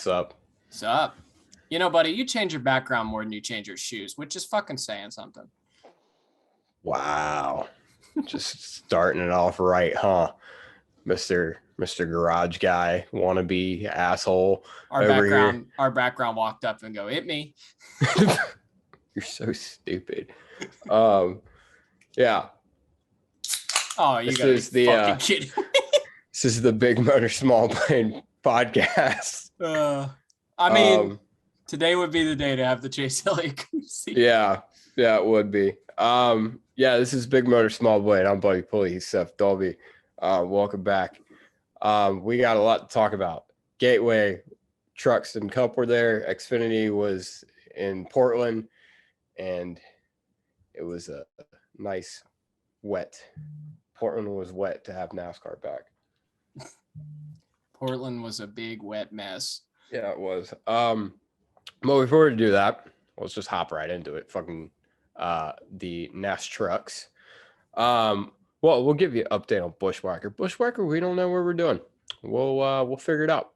What's up? What's up? You know, buddy, you change your background more than you change your shoes, which is fucking saying something. Wow. Just starting it off right, huh? Mr. Garage Guy, wannabe asshole. Our background walked up and go, hit me. You're so stupid. Yeah. Oh, you gotta be fucking kidding me. This is the Big Motor Small Plane podcast. I mean, today would be the day to have the Chase Elliott. Yeah, it would be. This is Big Motor Small Blade. I'm Buddy Pulley. He's Seth Dolby. Welcome back. We got a lot to talk about. Gateway, Trucks and Cup were there. Xfinity was in Portland, and it was a nice wet. Portland was wet to have NASCAR back. Portland was a big wet mess. Yeah, it was. Well, before we do that, let's just hop right into it. Fucking the NAS trucks. Well, we'll give you an update on Bushwhacker. Bushwhacker, we don't know what we're doing. We'll figure it out.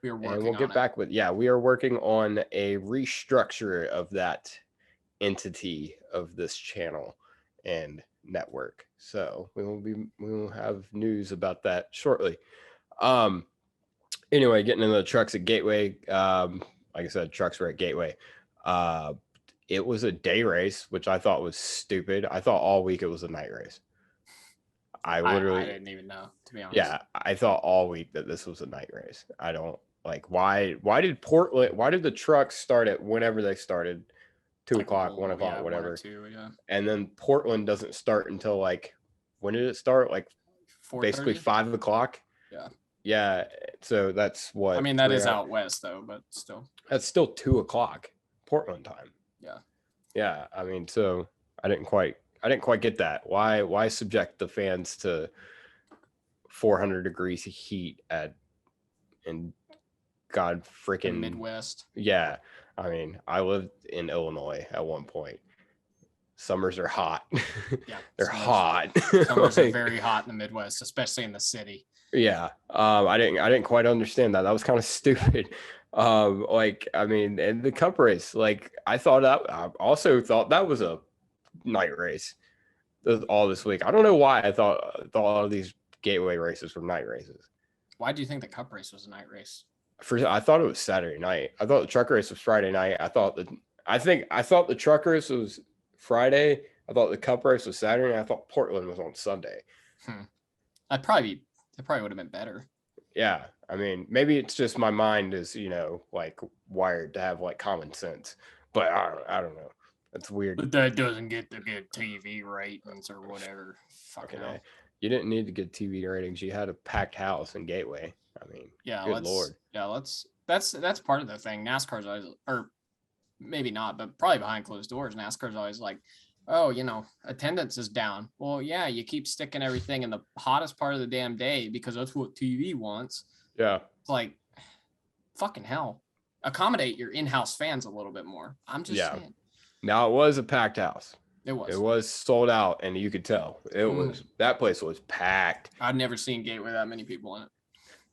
We are working and we'll get back with we are working on a restructure of that entity of this channel and network. So we will have news about that shortly. Anyway, getting into the trucks at Gateway. Like I said, trucks were at Gateway. It was a day race, which I thought was stupid. I thought all week it was a night race. I didn't even know, to be honest. Yeah, I thought all week that this was a night race. I don't like why did the trucks start at whenever they started? 2 o'clock, 1 o'clock, whatever. 2, yeah. And then Portland doesn't start until when did it start? 4:30? 5 o'clock. Yeah. Yeah. So that's what. I mean, that is out west though, but still. That's still 2 o'clock Portland time. Yeah. Yeah. I mean, so I didn't quite get that. Why subject the fans to 400 degrees heat in God freaking Midwest? Yeah. I mean, I lived in Illinois at one point. Summers are hot. Yeah, they're hot. Summers are very hot in the Midwest, especially in the city. Yeah. I didn't quite understand that. That was kind of stupid. I mean, and the Cup race, I also thought that was a night race all this week. I don't know why I thought all of these Gateway races were night races. Why do you think the Cup race was a night race? I thought it was Saturday night. I thought the truck race was Friday night. I thought the truck race was Friday. I thought the Cup race was Saturday. I thought Portland was on Sunday. It probably would have been better. Yeah. I mean, maybe it's just my mind is, wired to have common sense, but I don't know. That's weird. But that doesn't get the good TV ratings or whatever. Fucking hell. You didn't need to get TV ratings. You had a packed house in Gateway. I mean, good Lord. Yeah, that's part of the thing. NASCAR's always, or maybe not, but probably behind closed doors, NASCAR's always like, oh, attendance is down. Well, yeah, you keep sticking everything in the hottest part of the damn day because that's what TV wants. Yeah. It's like, fucking hell. Accommodate your in-house fans a little bit more. I'm just saying. Now, it was a packed house. It was. It was sold out, and you could tell. That place was packed. I've never seen Gateway that many people in it.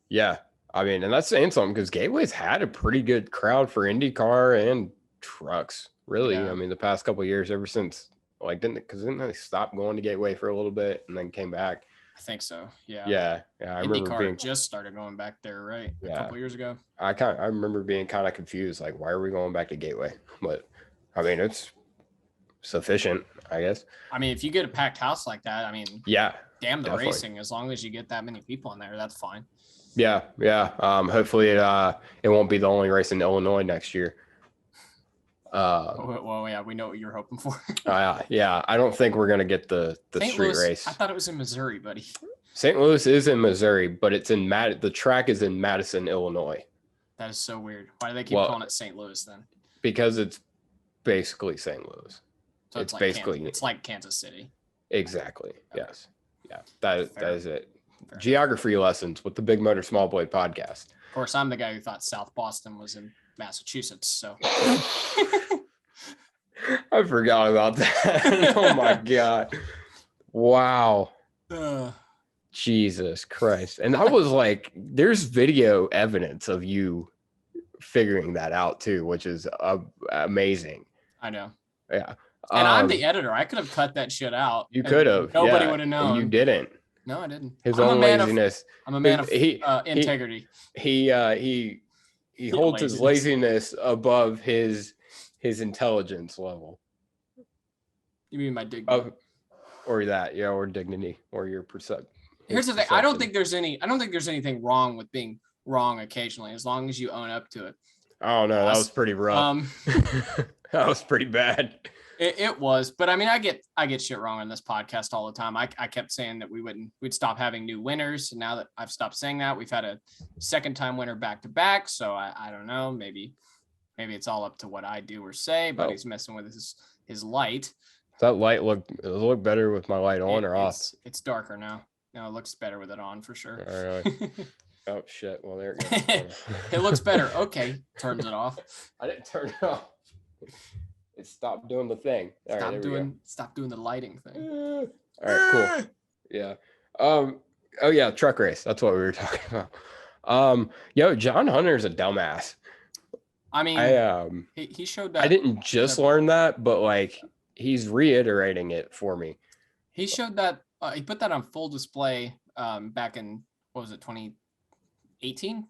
Yeah. I mean, and that's saying something because Gateway's had a pretty good crowd for IndyCar and trucks, really. Yeah. I mean, the past couple of years, ever since, didn't they stop going to Gateway for a little bit and then came back? I think so. Yeah. Yeah. I remember just started going back there, right? A couple years ago. I remember being kind of confused, why are we going back to Gateway? But I mean, it's sufficient, I guess. I mean, if you get a packed house like that, I mean, damn the definitely. Racing. As long as you get that many people in there, that's fine. Yeah. Hopefully it won't be the only race in Illinois next year. We know what you're hoping for. Yeah. I don't think we're gonna get the street race. I thought it was in Missouri, buddy. St. Louis is in Missouri, but it's in the track is in Madison, Illinois. That is so weird. Why do they keep calling it St. Louis then? Because it's basically St. Louis. So it's basically it's like Kansas City. Exactly. Okay. Yes. Yeah. That is it. Fair. Geography lessons with the Big Motor Small Blade podcast. Of course, I'm the guy who thought South Boston was in Massachusetts. So I forgot about that. Oh my God. Wow. Jesus Christ. And I was there's video evidence of you figuring that out too, which is amazing. I know. Yeah. And I'm the editor. I could have cut that shit out. You could have. Nobody would have known. And you didn't. No, I didn't. His own laziness. I'm a man of integrity. He holds his laziness above his intelligence level. You mean my dignity? Or that, yeah, or dignity, or your perception. Here's the thing. I don't think there's anything wrong with being wrong occasionally, as long as you own up to it. Oh no, that was pretty rough. That was pretty bad. It was, but I mean, I get shit wrong on this podcast all the time. I kept saying that we'd stop having new winners. And now that I've stopped saying that, we've had a second time winner back to back. So I don't know, maybe it's all up to what I do or say, but he's messing with his light. Does that light look better with my light on or off? It's darker now. No, it looks better with it on for sure. All right. Oh shit. Well, there it goes. It looks better. Okay. Turns it off. I didn't turn it off. It stopped doing the thing. Stop doing the lighting thing. All right, cool. Yeah. Oh yeah, truck race. That's what we were talking about. John Hunter's a dumbass. I mean, he showed that. I didn't just learn that, but like he's reiterating it for me. He showed that he put that on full display back in, what was it, 2018?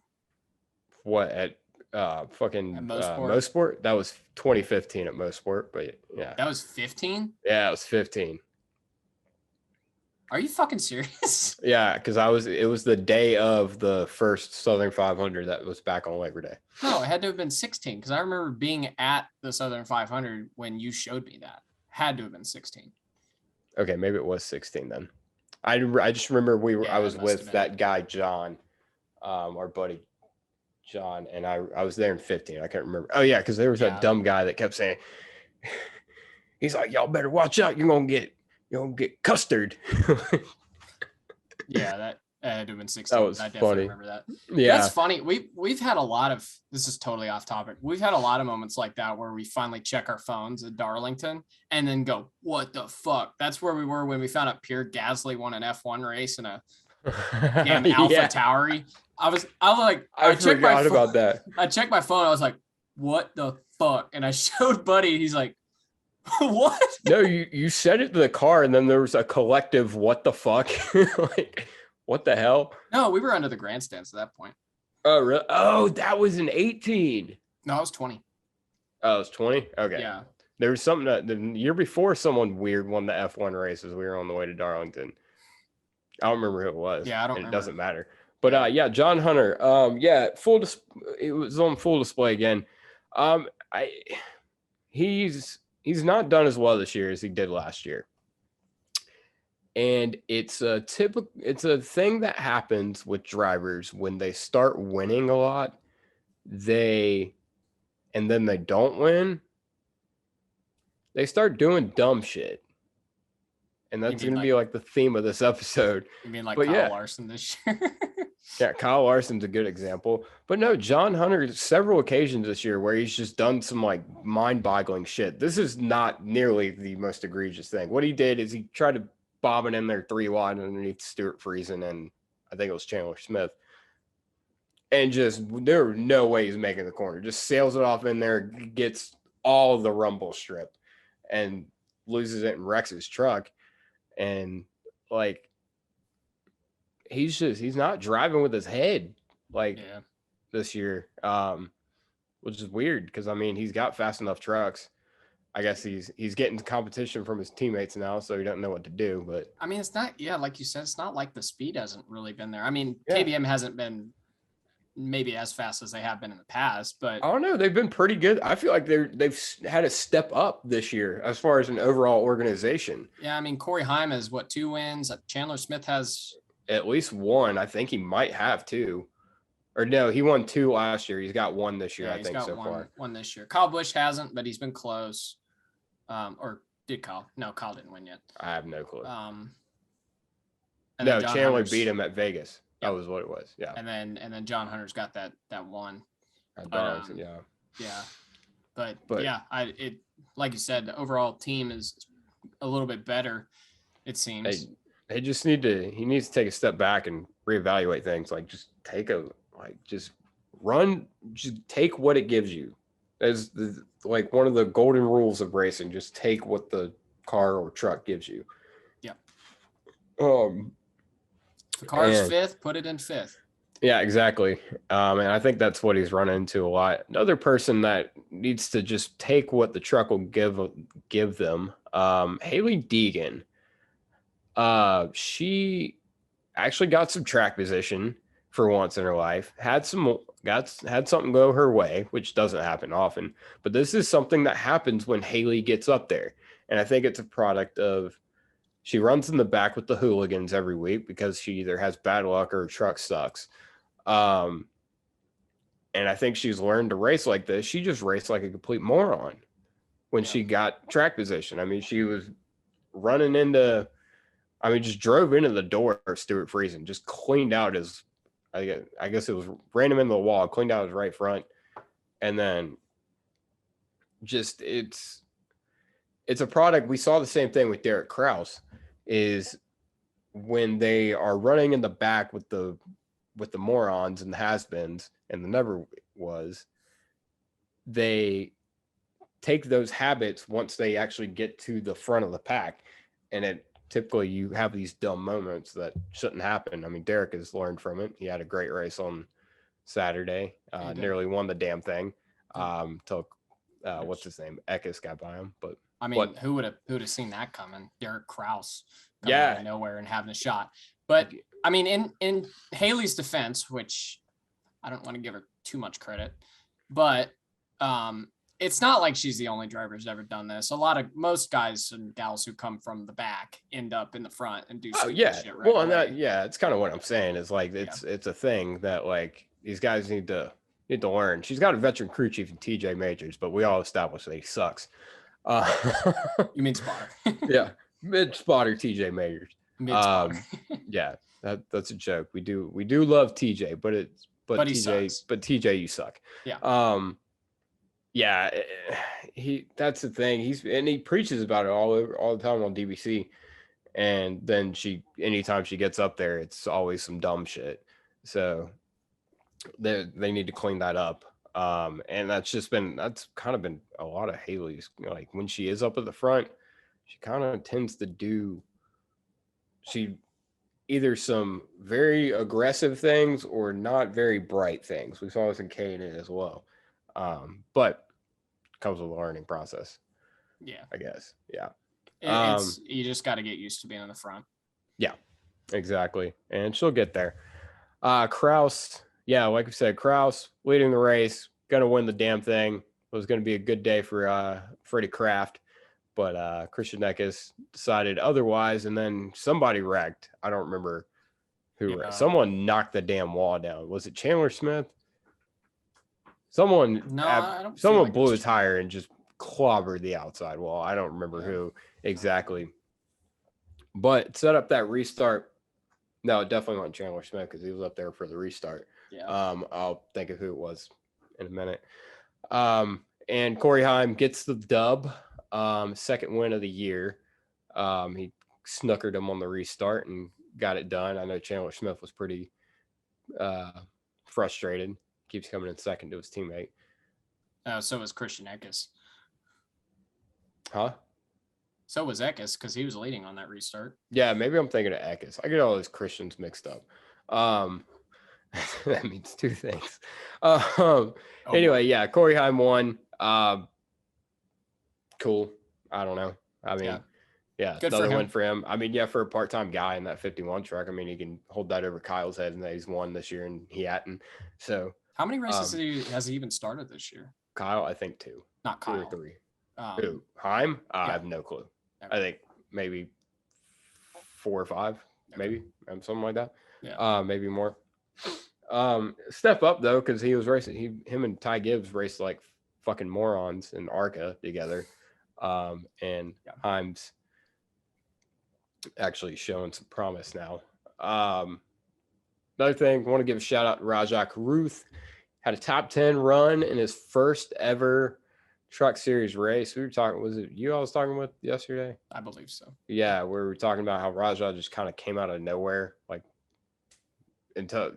What, at Mosport? That was 2015 at Mosport, but yeah. That was 15? Yeah, it was 15. Are you fucking serious? Yeah, because it was the day of the first Southern 500 that was back on Labor Day. No, it had to have been 16 because I remember being at the Southern 500 when you showed me that. Had to have been 16. Okay, maybe it was 16 then. I just remember I was with that guy John, our buddy John, and I was there in 15. I can't remember. Oh yeah, because there was that dumb guy that kept saying, he's like, y'all better watch out, you're gonna get custard. Yeah, that had to have been 16. That was I definitely funny. remember that. Yeah, that's funny. We've had a lot of, this is totally off topic. We've had a lot of moments like that where we finally check our phones at Darlington and then go, what the fuck? That's where we were when we found out Pierre Gasly won an F1 race in a damn Alpha Tauri. I forgot about that. I checked my phone. I was like, what the fuck? And I showed Buddy. He's like, what? No, you said it to the car, and then there was a collective what the fuck? Like, what the hell? No, we were under the grandstands at that point. Oh, really? Oh, that was an 18. No, I was 20. Oh, it was 20? Okay. Yeah. There was something that the year before someone weird won the F1 races. We were on the way to Darlington. I don't remember who it was. Yeah, I don't remember. It doesn't matter. But John Hunter. It was on full display again. He's not done as well this year as he did last year. And it's a thing that happens with drivers when they start winning a lot, and then they don't win. They start doing dumb shit. And that's going to be like the theme of this episode. You mean like Kyle Larson this year? Yeah, Kyle Larson's a good example. But no, John Hunter, several occasions this year where he's just done some like mind-boggling shit. This is not nearly the most egregious thing. What he did is he tried to bob it in there 3 wide underneath Stuart Friesen and I think it was Chandler Smith. And just, there were no way he's making the corner. Just sails it off in there, gets all the rumble strip and loses it and wrecks his truck. And like, he's not driving with his head this year, which is weird because I mean he's got fast enough trucks. I guess he's getting competition from his teammates now, so he doesn't know what to do. But I mean, it's not, like you said, it's not like the speed hasn't really been there. I mean, KBM hasn't been maybe as fast as they have been in the past, but I don't know, they've been pretty good. I feel like they've had a step up this year as far as an overall organization. Yeah, I mean, Corey Heim has 2 wins. Chandler Smith has at least 1. I think he might have 2. Or no, he won 2 last year. He's got 1 this year, I think, so far. 1 this year. Kyle Busch hasn't, but he's been close. Or did Kyle? No, Kyle didn't win yet. I have no clue. No, Chandler beat him at Vegas. That was what it was. Yeah. And then John Hunter's got that 1. Yeah. Yeah. But yeah, it like you said, the overall team is a little bit better, it seems. He needs to take a step back and reevaluate things. Like just run, just take what it gives you. As like one of the golden rules of racing, just take what the car or truck gives you. Yep. Um, If the car's and fifth, put it in fifth. yeah, exactly. And I think that's what he's run into a lot. Another person that needs to just take what the truck will give them. Haley Deegan. She actually got some track position for once in her life. Had something go her way, which doesn't happen often. But this is something that happens when Haley gets up there, and I think it's a product of she runs in the back with the hooligans every week because she either has bad luck or her truck sucks. Um, and I think she's learned to race like this. She just raced like a complete moron when she got track position. I mean, she was running into, just drove into the door of Stuart Friesen, just cleaned out his, I guess it was ran him into the wall, cleaned out his right front. And then just, it's a product. We saw the same thing with Derek Kraus is when they are running in the back with the morons and the has-beens and the never was, they take those habits once they actually get to the front of the pack, and it typically you have these dumb moments that shouldn't happen. I mean, Derek has learned from it. He had a great race on Saturday, nearly won the damn thing. Till what's his name, Eckes got by him, but I mean, who would have seen that coming? Derek Kraus coming out of nowhere and having a shot. But I mean, in Haley's defense, which I don't want to give her too much credit, but it's not like she's the only driver who's ever done this. Most guys and gals who come from the back end up in the front and do shit right away. It's kind of what I'm saying is like it's a thing that like these guys need to learn. She's got a veteran crew chief in TJ Majors, but we all established that he sucks. You mean spotter? Yeah, mid spotter TJ Majors. Mid spotter. Yeah, that's a joke. We do love TJ, but TJ, you suck. Yeah. Yeah, that's the thing. He preaches about it all the time on DBC, and then anytime she gets up there, it's always some dumb shit. So they need to clean that up. And that's kind of been a lot of Haley's, like when she is up at the front, she kind of tends to do either some very aggressive things or not very bright things. We saw this in K&N as well. But comes with a learning process. Yeah, I guess. Yeah. You just got to get used to being in the front. Yeah, exactly. And she'll get there. Kraus. Yeah, like we said, Kraus leading the race, gonna win the damn thing. It was gonna be a good day for Freddie Kraft, but Christian Eckes decided otherwise, and then somebody wrecked. I don't remember who. Yeah. Someone knocked the damn wall down. Was it Chandler Smith? Someone blew a tire and just clobbered the outside wall. I don't remember who exactly, but set up that restart. No, it definitely wasn't Chandler Smith because he was up there for the restart. Yeah. I'll think of who it was in a minute. And Corey Heim gets the dub, second win of the year. He snookered him on the restart and got it done. I know Chandler Smith was pretty frustrated. Keeps coming in second to his teammate. So was Christian Eckes. Huh? So was Eckes because he was leading on that restart. Yeah, maybe I'm thinking of Eckes. I get all those Christians mixed up. That means two things. Anyway, yeah, Corey Heim won. Cool. I don't know. I mean, yeah, another win for him. I mean, yeah, for a part-time guy in that 51 truck, I mean, he can hold that over Kyle's head and that he's won this year and he hadn't. So how many races has he even started this year? Kyle, I think 2. Not Kyle. 2 or 3. Who? Heim? I have no clue. Okay. I think maybe 4 or 5, maybe something like that. Yeah. Maybe more. Step up though, because he was racing. Him and Ty Gibbs raced like fucking morons in ARCA together. And Heim's actually showing some promise now. Another thing, I want to give a shout out to Rajak Ruth. Had a top 10 run in his first ever Truck Series race. We were talking, was it you I was talking with yesterday? I believe so. Yeah, we were talking about how Rajah just kind of came out of nowhere, like until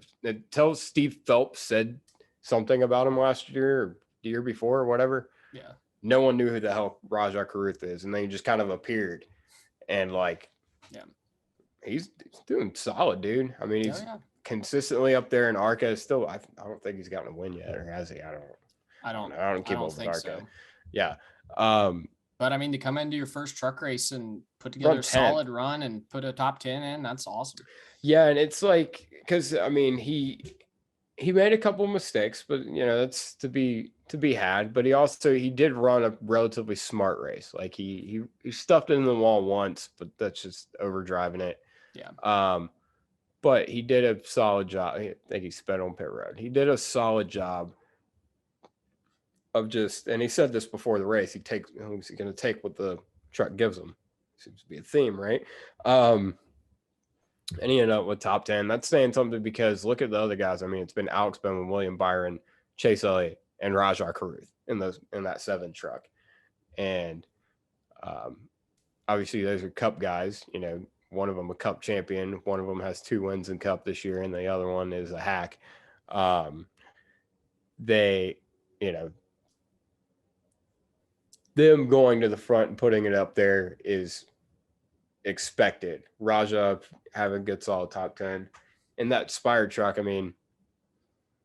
Steve Phelps said something about him last year or the year before or whatever. Yeah. No one knew who the hell Rajah Caruth is, and then he just kind of appeared, and like, Yeah. he's doing solid, dude. I mean, he's Yeah. consistently up there in ARCA. Still, I don't think he's gotten a win yet, or has he? I don't know. I don't keep up with ARCA. So. Yeah. But I mean, to come into your first truck race and put together a solid run and put a top 10 in, that's awesome. Yeah, and it's like, because I mean, he made a couple of mistakes, but you know, that's to be had. But he did run a relatively smart race. Like he stuffed it in the wall once, but that's just overdriving it. Yeah. But he did a solid job. I think he sped on pit road. He did a solid job of just, and he said this before the race, he's going to take what the truck gives him. Seems to be a theme, right? And he ended up with top 10. That's saying something, because look at the other guys. I mean, it's been Alex Bowman, William Byron, Chase Elliott, and Rajah Caruth in that 7 truck. And obviously those are Cup guys. You know, one of them a Cup champion, one of them has 2 wins in Cup this year, and the other one is a hack. They, you know, them going to the front and putting it up there is expected. Rajah having a good solid top 10. And that Spire truck, I mean,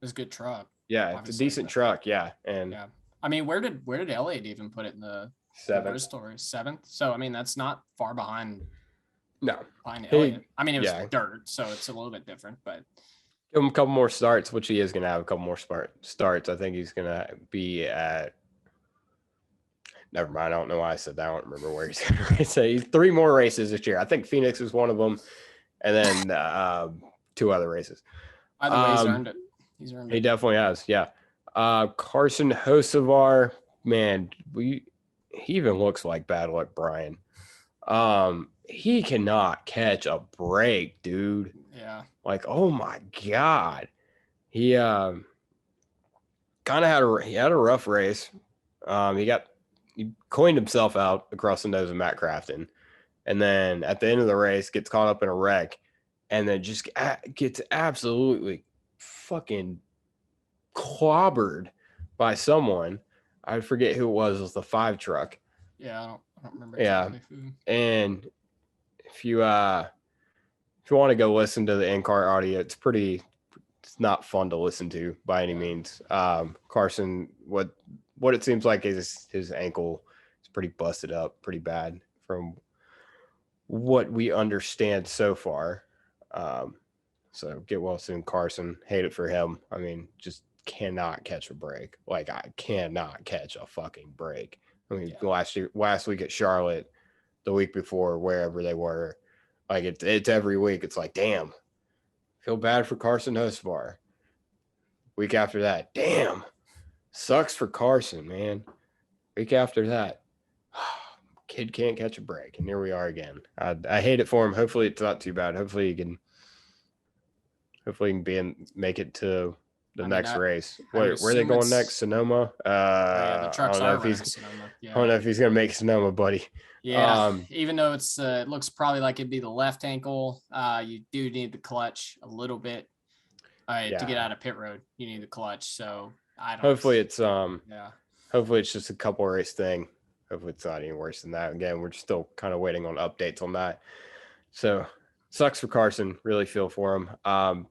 it's a good truck. Yeah, it's a decent truck. Yeah. And yeah. I mean, where did Elliott even put it in the 7th? 7th. So I mean, that's not far behind. No. Behind Elliott. I mean, it was dirt, so it's a little bit different, but give him a couple more starts, which he is going to have a couple more starts. I think he's going to be at. Never mind. I don't know why I said that. I don't remember where he's going to say. He's 3 more races this year. I think Phoenix is one of them, and then 2 other races. Either way, he's earned it. He definitely has. Yeah. Carson Hocevar, man, he even looks like Bad Luck Brian. He cannot catch a break, dude. Yeah. Like, oh my God. He kind of had a rough race. He coined himself out across the nose of Matt Crafton, and then at the end of the race gets caught up in a wreck, and then just gets absolutely fucking clobbered by someone. I forget who it was the 5 truck. Yeah, I don't remember. Yeah, and if you want to go listen to the in-car audio, it's not fun to listen to by any means. Carson, what it seems like is his ankle is pretty busted up, pretty bad from what we understand so far. So get well soon, Carson. Hate it for him. I mean, just cannot catch a break. Like, I cannot catch a fucking break. I mean, last week at Charlotte, the week before, wherever they were, like it's every week. It's like, damn, feel bad for Carson Hocevar. Week after that, damn, sucks for Carson, man. Week after that, kid can't catch a break, and here we are again. I hate it for him. Hopefully, it's not too bad. Hopefully, he can make it to the next race. Where are they going next? Sonoma. The trucks are running Sonoma. Yeah. I don't know if he's gonna make Sonoma, buddy. Yeah. Even though it looks probably like it'd be the left ankle, you do need the clutch a little bit. To get out of pit road. You need the clutch. So hopefully it's hopefully it's just a couple race thing. Hopefully it's not any worse than that. Again, we're still kind of waiting on updates on that. So sucks for Carson. Really feel for him.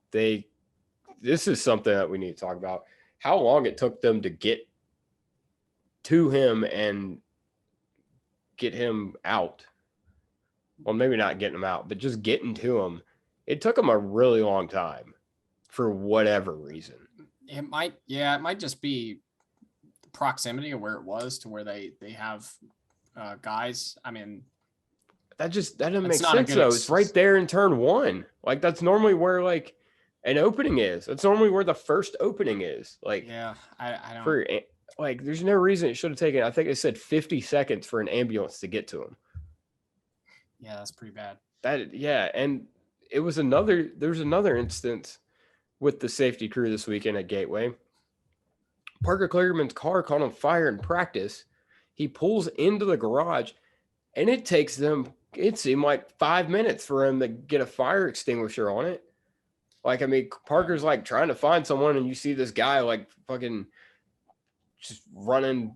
This is something that we need to talk about. How long it took them to get to him and get him out. Well, maybe not getting him out, but just getting to him. It took him a really long time for whatever reason. It might just be the proximity of where it was to where they have guys. I mean, that doesn't make sense though. It's right there in turn 1. Like, that's normally where like an opening is. That's normally where the first opening is. Like, yeah, I don't. Like, there's no reason it should have taken. I think they said 50 seconds for an ambulance to get to him. Yeah, that's pretty bad. And there's another instance with the safety crew this weekend at Gateway. Parker Kligerman's car caught on fire in practice. He pulls into the garage, and it takes them, it seemed like 5 minutes for him to get a fire extinguisher on it. Like, I mean, Parker's like trying to find someone, and you see this guy like fucking just running,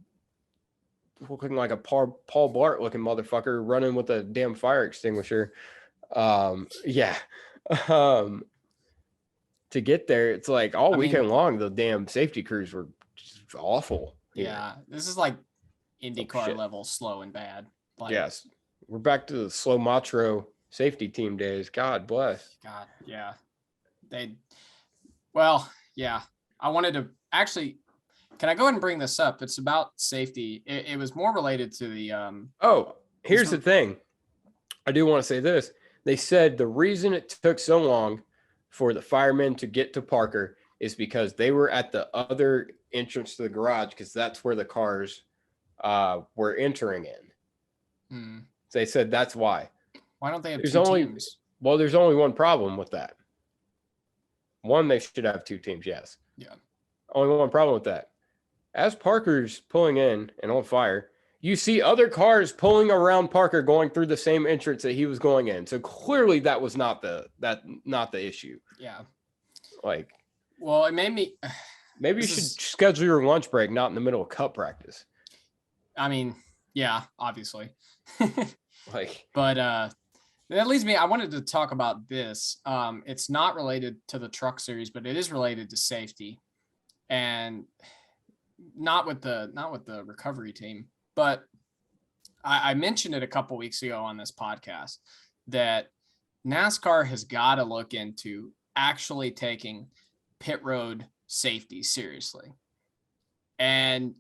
looking like a Paul Blart looking motherfucker, running with a damn fire extinguisher. Yeah. Um, to get there, it's like all weekend long, the damn safety crews were just awful. Yeah, this is like IndyCar level slow and bad. Like, yes, we're back to the slow Matro safety team days. God bless. God, yeah. Well, yeah. I wanted to actually. Can I go ahead and bring this up? It's about safety. It was more related to the. Here's the thing. I do want to say this. They said the reason it took so long for the firemen to get to Parker is because they were at the other entrance to the garage, because that's where the cars were entering in. They said that's why. Why don't they have two teams? Well, there's only one problem with that. One, they should have two teams, yes. Yeah. Only one problem with that. As Parker's pulling in and on fire, you see other cars pulling around Parker going through the same entrance that he was going in. So clearly that was not the issue. Yeah. Like, well, it made me. Maybe you should schedule your lunch break not in the middle of cup practice. I mean, yeah, obviously. Like, but that leads me. I wanted to talk about this. It's not related to the truck series, but it is related to safety, and not with the recovery team. But I mentioned it a couple weeks ago on this podcast that NASCAR has got to look into actually taking pit road safety seriously. And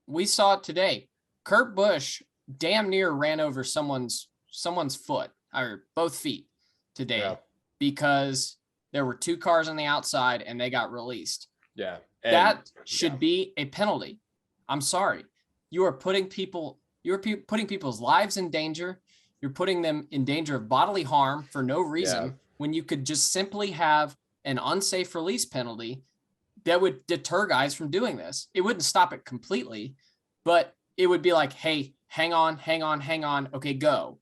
we saw it today. Kurt Busch damn near ran over someone's foot, or both feet today, because there were two cars on the outside and they got released. Yeah. That should be a penalty. I'm sorry. You are putting people's lives in danger. You're putting them in danger of bodily harm for no reason, when you could just simply have an unsafe release penalty that would deter guys from doing this. It wouldn't stop it completely, but it would be like, hey, hang on. Okay, go.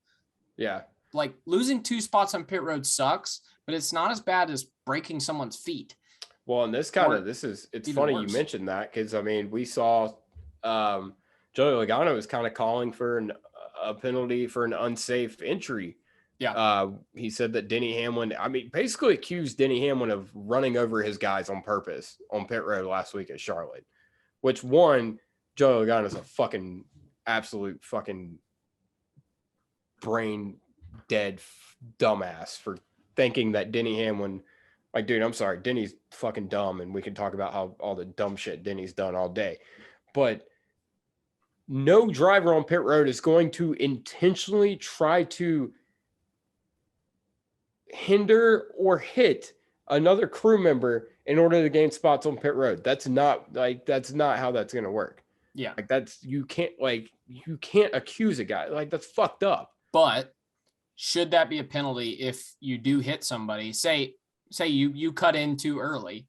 Yeah. Like, losing two spots on pit road sucks, but it's not as bad as breaking someone's feet. Well, and it's funny you mentioned that, because I mean, we saw Joey Logano was kind of calling for a penalty for an unsafe entry. Yeah. He said that Denny Hamlin, basically accused Denny Hamlin of running over his guys on purpose on pit road last week at Charlotte, which Joey Logano is a fucking absolute fucking brain dead dumbass for thinking that Denny Hamlin, like, dude, I'm sorry, Denny's fucking dumb, and we can talk about how all the dumb shit Denny's done all day, but no driver on pit road is going to intentionally try to hinder or hit another crew member in order to gain spots on pit road. That's not how that's going to work. Yeah. Like, you can't accuse a guy. Like, that's fucked up. But should that be a penalty if you do hit somebody? Say you cut in too early.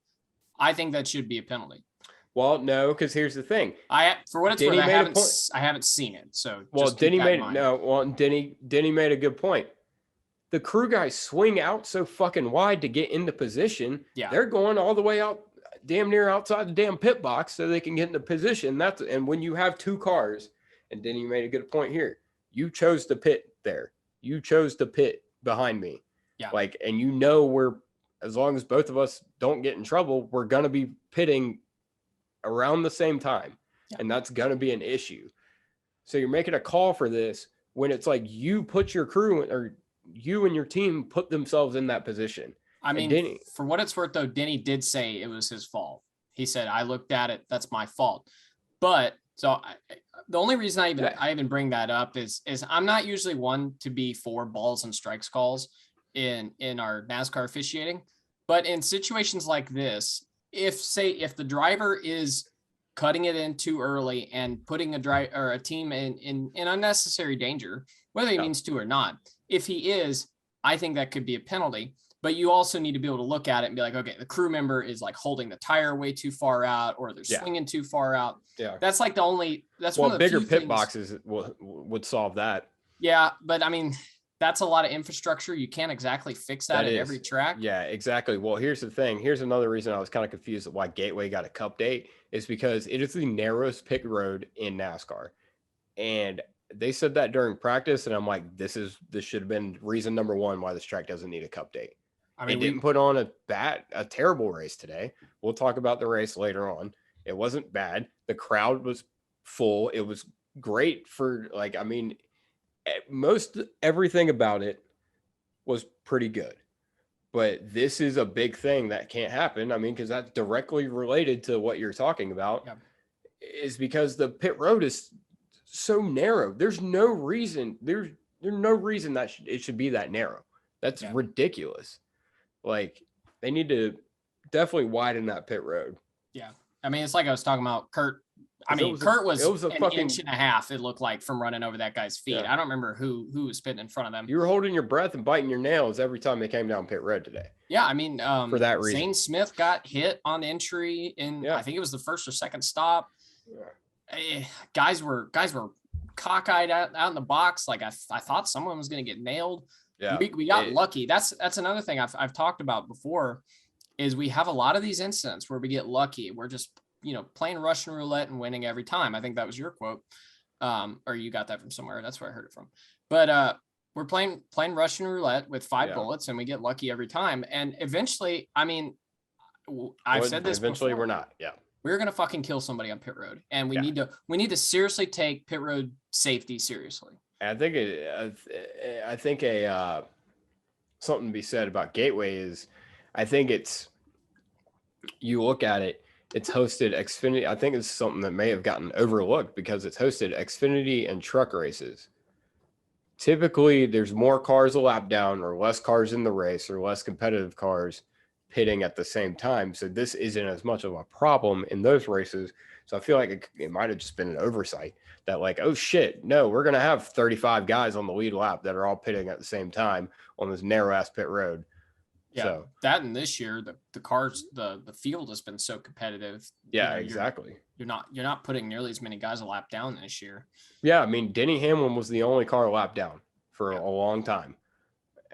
I think that should be a penalty. Well, no, because here's the thing. For what it's worth, I haven't seen it. So Denny made a good point. The crew guys swing out so fucking wide to get into position. Yeah. They're going all the way out, damn near outside the damn pit box, so they can get into position. And when you have two cars, and Denny made a good point here, you chose to pit there. You chose to pit behind me. Yeah. Like, and as long as both of us don't get in trouble, we're gonna be pitting around the same time. Yeah. And that's going to be an issue. So you're making a call for this when it's like you put your crew, or you and your team put themselves in that position. I mean, for what it's worth, though, Denny did say it was his fault. He said, I looked at it. That's my fault. But the only reason I even bring that up is I'm not usually one to be for balls and strikes calls in our NASCAR officiating. But in situations like this, if the driver is cutting it in too early and putting a team in unnecessary danger, whether he means to or not, if he is, I think that could be a penalty. But you also need to be able to look at it and be like, okay, the crew member is like holding the tire way too far out, or they're swinging too far out. Yeah, that's like one of the bigger pit boxes would solve that. Yeah, but I mean, that's a lot of infrastructure. You can't exactly fix that at every track. Yeah, exactly. Well, here's the thing. Here's another reason I was kind of confused at why Gateway got a cup date is because it is the narrowest pit road in NASCAR. And they said that during practice, and I'm like, this should have been reason number one why this track doesn't need a cup date. I mean, it didn't put on a terrible race today. We'll talk about the race later on. It wasn't bad. The crowd was full. It was great for most everything about it was pretty good. But this is a big thing that can't happen. I mean, because that's directly related to what you're talking about, is because the pit road is so narrow. There's no reason that it should be that narrow. That's ridiculous. Like, they need to definitely widen that pit road. Yeah. I mean, it's like I was talking about Kurt. Kurt was an inch and a half, it looked like, from running over that guy's feet. I don't remember who was spitting in front of them. You were holding your breath and biting your nails every time they came down pit road today. Yeah, I mean, for that reason. Zane Smith got hit on entry in, I think it was the first or second stop. Guys were cockeyed out in the box. Like, I thought someone was going to get nailed. Yeah, we got lucky. That's another thing I've talked about before, is we have a lot of these incidents where we get lucky. We're just, playing Russian roulette and winning every time. I think that was your quote. Or you got that from somewhere. That's where I heard it from. But we're playing Russian roulette with 5 bullets, and we get lucky every time. And eventually, I've said this eventually before, we're not. Yeah. We're going to fucking kill somebody on pit road. And we need to seriously take pit road safety seriously. I think something to be said about Gateway is, I think you look at it, it's hosted Xfinity. I think it's something that may have gotten overlooked because it's hosted Xfinity and truck races. Typically, there's more cars a lap down, or less cars in the race, or less competitive cars pitting at the same time. So this isn't as much of a problem in those races. So I feel like it might have just been an oversight that, like, oh shit, no, we're going to have 35 guys on the lead lap that are all pitting at the same time on this narrow ass pit road. Yeah, so that, and this year the cars, the field has been so competitive. Yeah, exactly. You're not putting nearly as many guys a lap down this year. Yeah, I mean, Denny Hamlin was the only car lap down for a long time.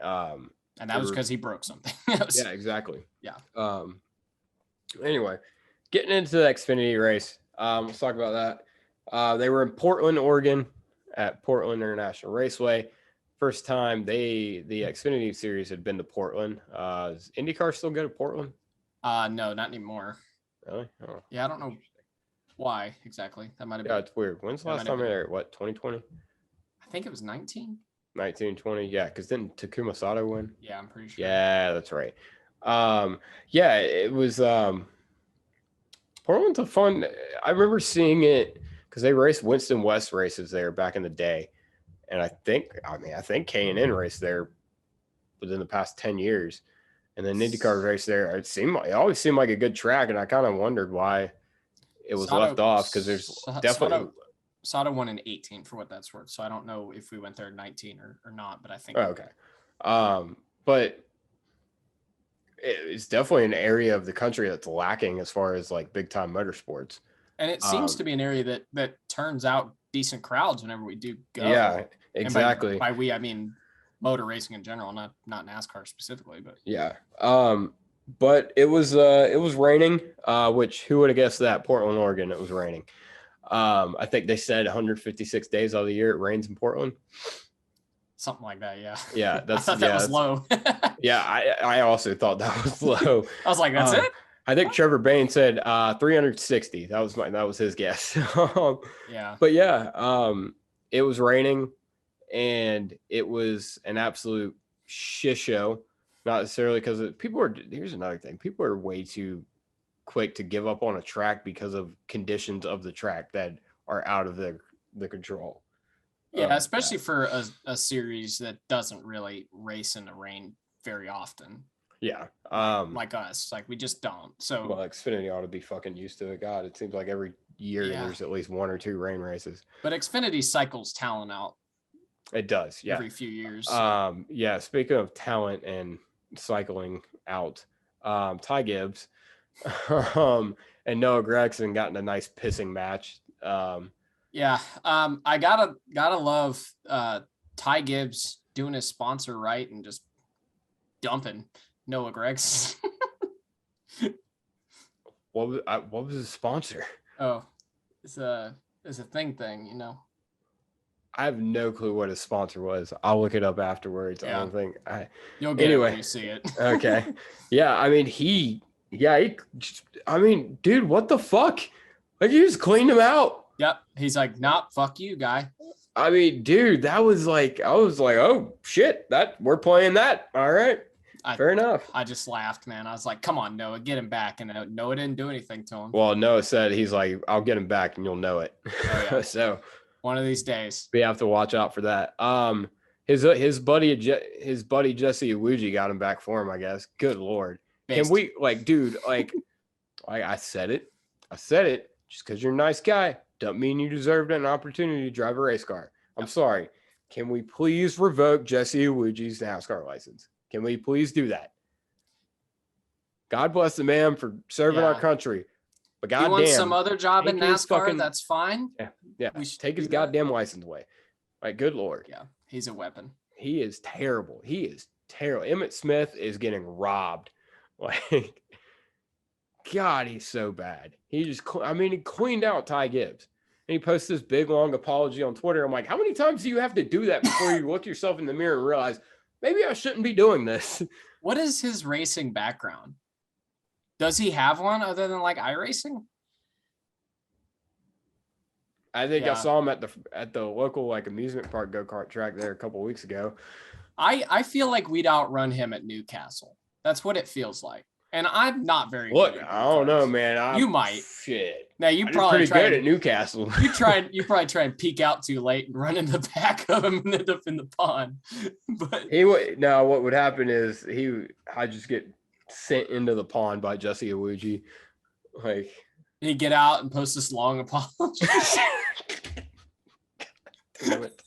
And that was because he broke something. Yeah, exactly. Yeah. Anyway, getting into the Xfinity race, let's talk about that. They were in Portland, Oregon, at Portland International Raceway. First time the Xfinity series had been to Portland. Is IndyCar still good at Portland? No, not anymore. Really? Oh. Yeah, I don't know why exactly. That might have been. Yeah, it's weird. When's the last time they were there? What, 2020? I think it was 19. 1920, yeah, because didn't Takuma Sato win? Yeah, I'm pretty sure. Yeah, that's right. Yeah, it was Portland's a fun. I remember seeing it because they raced Winston West races there back in the day. And I think K&N raced there within the past 10 years. And then IndyCar race there. It always seemed like a good track, and I kind of wondered why it was left off, because there's definitely Sato won in 18 for what that's worth. So I don't know if we went there in 19 or not, but I think okay. But it's definitely an area of the country that's lacking as far as like big time motorsports. And it seems to be an area that turns out decent crowds whenever we do go. Yeah, exactly. And by we, I mean motor racing in general, not NASCAR specifically, but yeah. But it was raining, which who would have guessed that? Portland, Oregon, it was raining. I think they said 156 days out of the year it rains in Portland. Something like that, yeah. Yeah, I thought that was low. Yeah, I also thought that was low. I was like, that's it? I think Trevor Bain said 360. That was his guess. Yeah. But yeah, it was raining, and it was an absolute shit show. Not necessarily because here's another thing. People are way too quick to give up on a track because of conditions of the track that are out of the control. Yeah, especially for a series that doesn't really race in the rain very often. Yeah. Like us. Like, we just don't. So well, Xfinity ought to be fucking used to it. God, it seems like every year there's at least 1 or 2 rain races. But Xfinity cycles talent out. It does, yeah. Every few years. Yeah, speaking of talent and cycling out, Ty Gibbs and Noah Gragson got in a nice pissing match. Yeah. I gotta love Ty Gibbs doing his sponsor right and just dumping Noah Gregson. What was his sponsor? Oh, it's a thing, you know. I have no clue what his sponsor was. I'll look it up afterwards. Yeah. I don't think You'll get it when you see it. Okay. Yeah, I mean I mean, dude, what the fuck? Like, you just cleaned him out. Yep. He's like, nah, fuck you, guy. I mean, dude, that was like, I was like, oh shit, we're playing that. All right. Fair enough. I just laughed, man. I was like, come on, Noah, get him back. And Noah didn't do anything to him. Well, Noah said, he's like, I'll get him back and you'll know it. Oh, yeah. So one of these days we have to watch out for that. His buddy Jesse Iwuji got him back for him, I guess. Good Lord. Can we, like, dude, like, I said it. Just because you're a nice guy doesn't mean you deserved an opportunity to drive a race car. I'm sorry. Can we please revoke Jesse Iwuji's NASCAR license? Can we please do that? God bless the man for serving our country. But goddamn, he wants some other job in NASCAR. That's fine. Yeah. Take his goddamn license away. Like, good Lord. Yeah, he's a weapon. He is terrible. Emmett Smith is getting robbed. Like, God, he's so bad. He cleaned out Ty Gibbs. And he posts this big, long apology on Twitter. I'm like, how many times do you have to do that before you look yourself in the mirror and realize, maybe I shouldn't be doing this? What is his racing background? Does he have one other than like iRacing? I think I saw him at the local like amusement park go-kart track there a couple of weeks ago. I feel like we'd outrun him at Newcastle. That's what it feels like. And I'm not very good. Look, I don't know, man. You might. Shit. Now you probably pretty good at Newcastle. You probably try and peek out too late and run in the back of him and end up in the pond. But what would happen is I just get sent into the pond by Jesse Iwuji. Like, he'd get out and post this long apology. Damn it.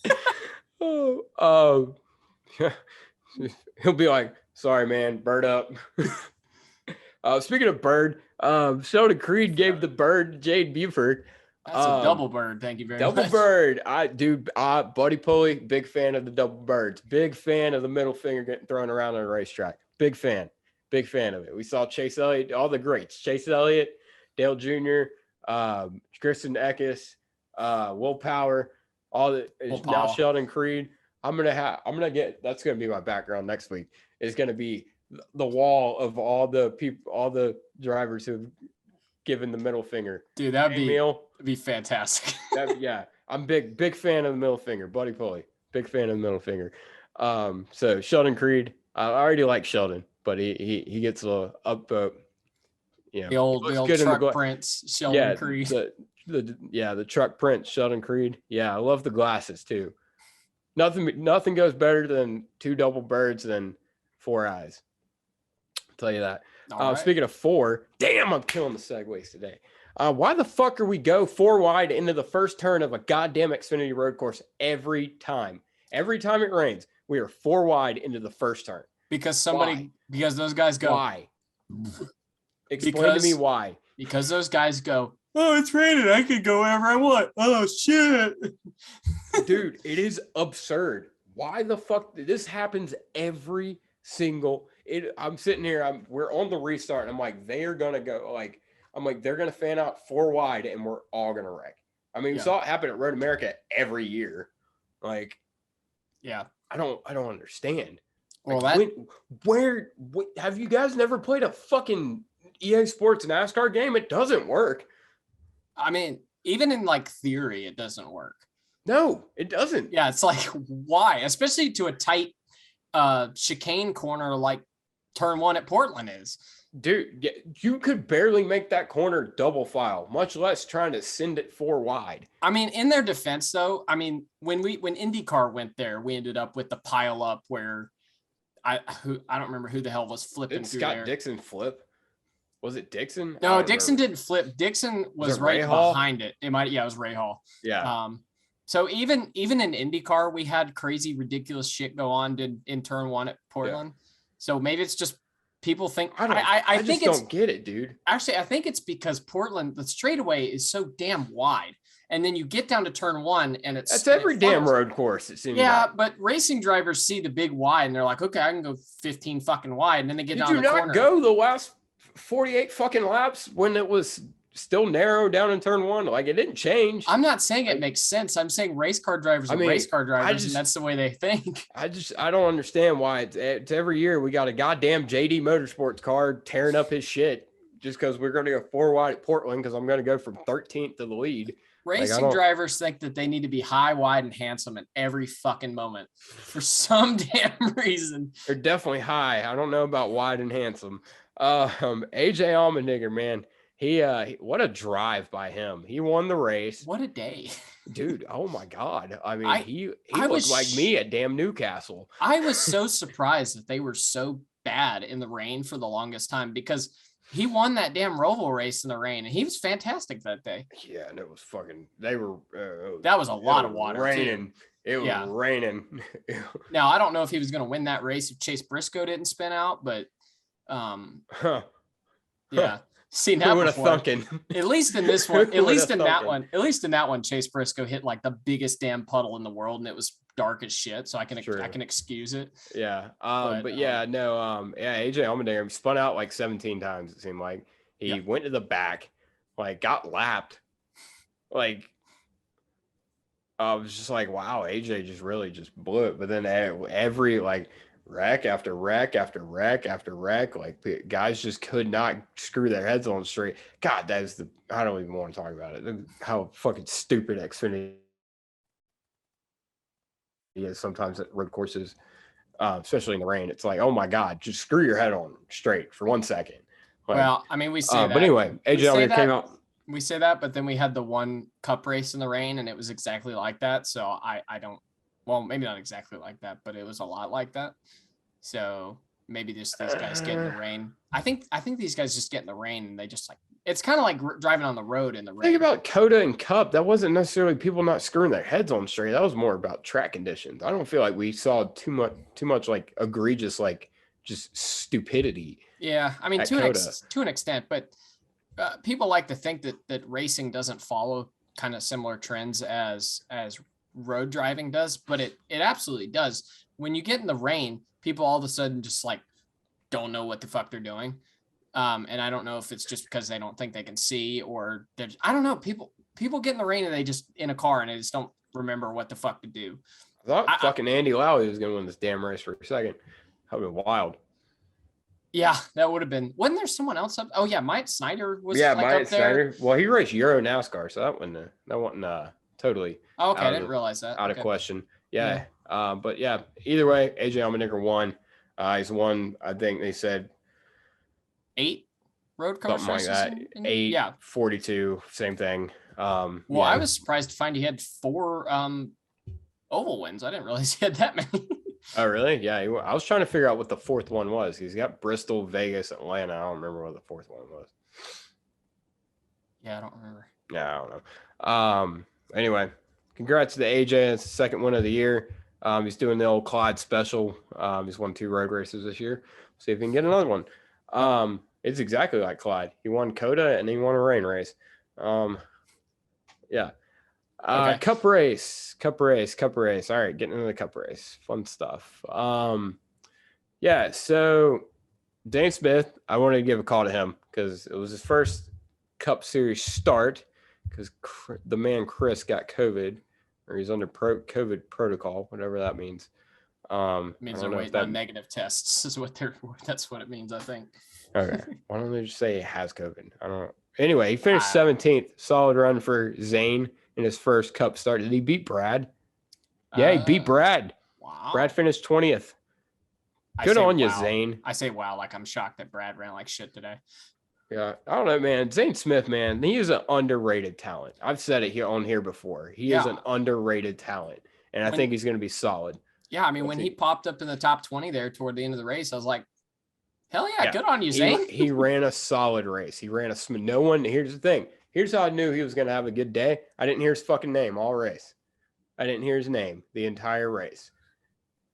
He'll be like, sorry, man, bird up. Speaking of bird, Sheldon Creed gave the bird to Jade Buford. That's a double bird. Thank you very much. Double bird. Buddy Pulley, big fan of the double birds. Big fan of the middle finger getting thrown around on a racetrack. Big fan of it. We saw Chase Elliott, all the greats. Chase Elliott, Dale Jr., Kristen Eckes, Will Power, now Sheldon Creed. That's gonna be my background next week. It's gonna be the wall of all the people, all the drivers who've given the middle finger. Dude, that'd be fantastic. I'm big fan of the middle finger. Buddy Pulley, big fan of the middle finger. So Sheldon Creed, I already like Sheldon, but he gets a little upvote. You know, the old truck prince, Sheldon Creed. The truck prince, Sheldon Creed. Yeah, I love the glasses too. Nothing goes better than two double birds than four eyes. I'll tell you that. Right. Speaking of four, damn, I'm killing the segues today. Why the fuck are we go four wide into the first turn of a goddamn Xfinity road course every time? Every time it rains, we are four wide into the first turn. Because those guys go. Why? Explain to me why. Because those guys go, oh, it's raining. I can go wherever I want. Oh, shit. Dude, it is absurd. Why the fuck? This happens every single. I'm sitting here. We're on the restart, and I'm like, they're gonna go. Like, I'm like, they're gonna fan out four wide, and we're all gonna wreck. I mean, we saw it happen at Road America every year. Like, yeah, I don't understand. Well, like, where have you guys never played a fucking EA Sports NASCAR game? It doesn't work. I mean, even in like theory, it doesn't work. No, it doesn't. Yeah, it's like, why? Especially to a tight chicane corner like turn one at Portland is. Dude, you could barely make that corner double file, much less trying to send it four wide. I mean, in their defense, though, I mean, when IndyCar went there, we ended up with the pile up where I don't remember who the hell was flipping through there. Did Scott Dixon flip? Was it Dixon? No, Dixon didn't flip. Dixon was right behind it. It was Ray Hall. Yeah. So even in IndyCar, we had crazy, ridiculous shit go on in turn one at Portland. Yeah. So maybe it's just people think I think don't get it, dude. Actually, I think it's because Portland, the straightaway is so damn wide, And then you get down to turn 1 and That's every damn road course, it seems like. But racing drivers see the big wide and they're like, okay, I can go 15 fucking wide. And then they get down the corner. Did you not go the last 48 fucking laps when it was still narrow down in turn 1? Like, it didn't change. I'm not saying it makes sense. I'm saying race car drivers are race car drivers, and that's the way they think. I don't understand why it's every year we got a goddamn JD Motorsports car tearing up his shit just because we're going to go 4 wide at Portland because I'm going to go from 13th to the lead. Racing drivers think that they need to be high, wide, and handsome at every fucking moment for some damn reason. They're definitely high. I don't know about wide and handsome. AJ Allmendinger, man, he what a drive by him. He won the race. What a day, dude! Oh my god! I mean, he looked like me at damn Newcastle. I was so surprised that they were so bad in the rain for the longest time because he won that damn Roval race in the rain, and he was fantastic that day. Yeah, and it was fucking. They were. That was a lot of water. Raining. Too. It was raining. Now I don't know if he was going to win that race if Chase Briscoe didn't spin out, but yeah. Seen that before. At least in this one, at least in that one, Chase Briscoe hit like the biggest damn puddle in the world, and it was dark as shit. So I can excuse it. Yeah. AJ Allmendinger spun out like 17 times. It seemed like he went to the back, like got lapped. Like I was just like, wow, AJ just really just blew it. But then every like wreck after wreck after wreck after wreck, like guys just could not screw their heads on straight. God, that is I don't even want to talk about it. How fucking stupid Xfinity is sometimes at road courses, especially in the rain. It's like, oh my God, just screw your head on straight for 1 second. Like, well, I mean, we say that. But anyway, AJ Allmendinger came out. We say that, but then we had the one cup race in the rain, and it was exactly like that. So I don't. Well, maybe not exactly like that, but it was a lot like that. So maybe just these guys get in the rain. I think these guys just get in the rain and they just like, it's kind of like driving on the road in the rain. Think about Coda and Cup. That wasn't necessarily people not screwing their heads on straight. That was more about track conditions. I don't feel like we saw too much like egregious, like just stupidity. Yeah. I mean, to an extent, but people like to think that racing doesn't follow kind of similar trends as road driving does, but it absolutely does. When you get in the rain, people all of a sudden just like don't know what the fuck they're doing. And I don't know if it's just because they don't think they can see or I don't know. People get in the rain and they just in a car and they just don't remember what the fuck to do. I thought fucking Andy Lally was going to win this damn race for a second. That would have been wild. Yeah, that would have been. Wasn't there someone else up? Oh yeah, Mike Snyder was. Yeah, like Mike up there. Snyder. Well, he raced Euro NASCAR, so that wasn't totally. Oh, okay, I didn't realize that. Out of question. Yeah. But yeah, either way, AJ Allmendinger won. He's won, I think they said 8 road course something like that. 8, 42, same thing. Well, I was surprised to find he had 4 oval wins. I didn't realize he had that many. Oh, really? Yeah. I was trying to figure out what the 4th one was. He's got Bristol, Vegas, Atlanta. I don't remember what the 4th one was. Yeah, I don't remember. Yeah, I don't know. Anyway, congrats to AJ. It's the 2nd win of the year. He's doing the old Clyde special. He's won 2 road races this year. See if he can get another one. It's exactly like Clyde. He won Coda and he won a rain race. Yeah. Okay. Cup race. All right, getting into the cup race. Fun stuff. Yeah, so Dane Smith, I wanted to give a call to him because it was his first Cup Series start because the man Chris got COVID. Or he's under COVID protocol, whatever that means. It means they're waiting on negative tests is that's what it means, I think. Okay. Why don't they just say he has COVID? I don't know. Anyway, he finished 17th. Solid run for Zane in his first Cup start. Did he beat Brad? Yeah, he beat Brad. Wow. Brad finished 20th. Good on you, Zane. I say wow, like I'm shocked that Brad ran like shit today. Yeah, I don't know, man. Zane Smith, man, he is an underrated talent. I've said it here before. He is an underrated talent, and I think he's going to be solid. Yeah, I mean, when he popped up in the top 20 there toward the end of the race, I was like, hell yeah. Good on you, Zane. He ran a solid race. He ran no one. Here's the thing. Here's how I knew he was going to have a good day. I didn't hear his fucking name all race. I didn't hear his name the entire race.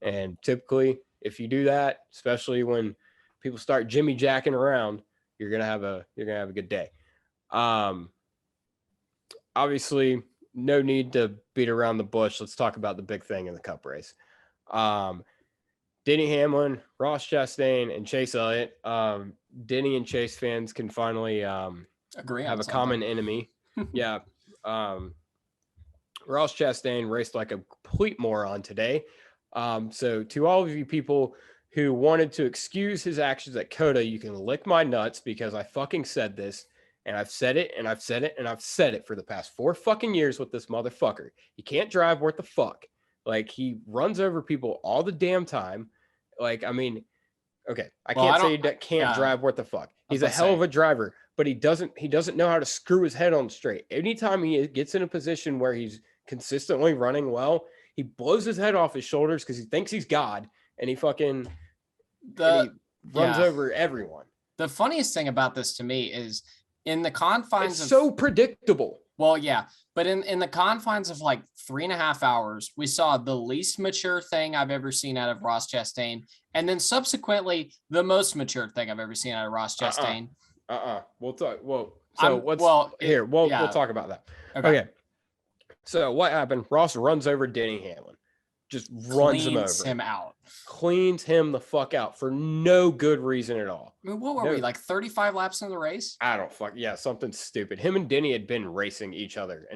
And typically, if you do that, especially when people start jimmy jacking around, you're gonna have a good day. Obviously, no need to beat around the bush. Let's talk about the big thing in the Cup race. Denny Hamlin, Ross Chastain, and Chase Elliott. Denny and Chase fans can finally agree have on a something. common enemy. Yeah. Ross Chastain raced like a complete moron today. So to all of you people who wanted to excuse his actions at Coda, you can lick my nuts because I fucking said this. And I've said it, and I've said it, and I've said it for the past 4 fucking years with this motherfucker. He can't drive worth the fuck. Like, he runs over people all the damn time. Like, I mean, okay, I can't say he can't drive worth the fuck. He's a hell of a driver, but he doesn't know how to screw his head on straight. Anytime he gets in a position where he's consistently running well, he blows his head off his shoulders because he thinks he's God, and he fucking he runs over everyone. The funniest thing about this to me is in the confines of so predictable. Well, yeah, but in the confines of like 3.5 hours, we saw the least mature thing I've ever seen out of Ross Chastain, and then subsequently the most mature thing I've ever seen out of Ross Chastain. We'll talk. Well, so we'll talk about that. Okay. So what happened? Ross runs over Denny Hamlin, just runs him over, cleans him the fuck out for no good reason at all. I mean, what were we, like 35 laps into the race? I don't something stupid. Him and Denny had been racing each other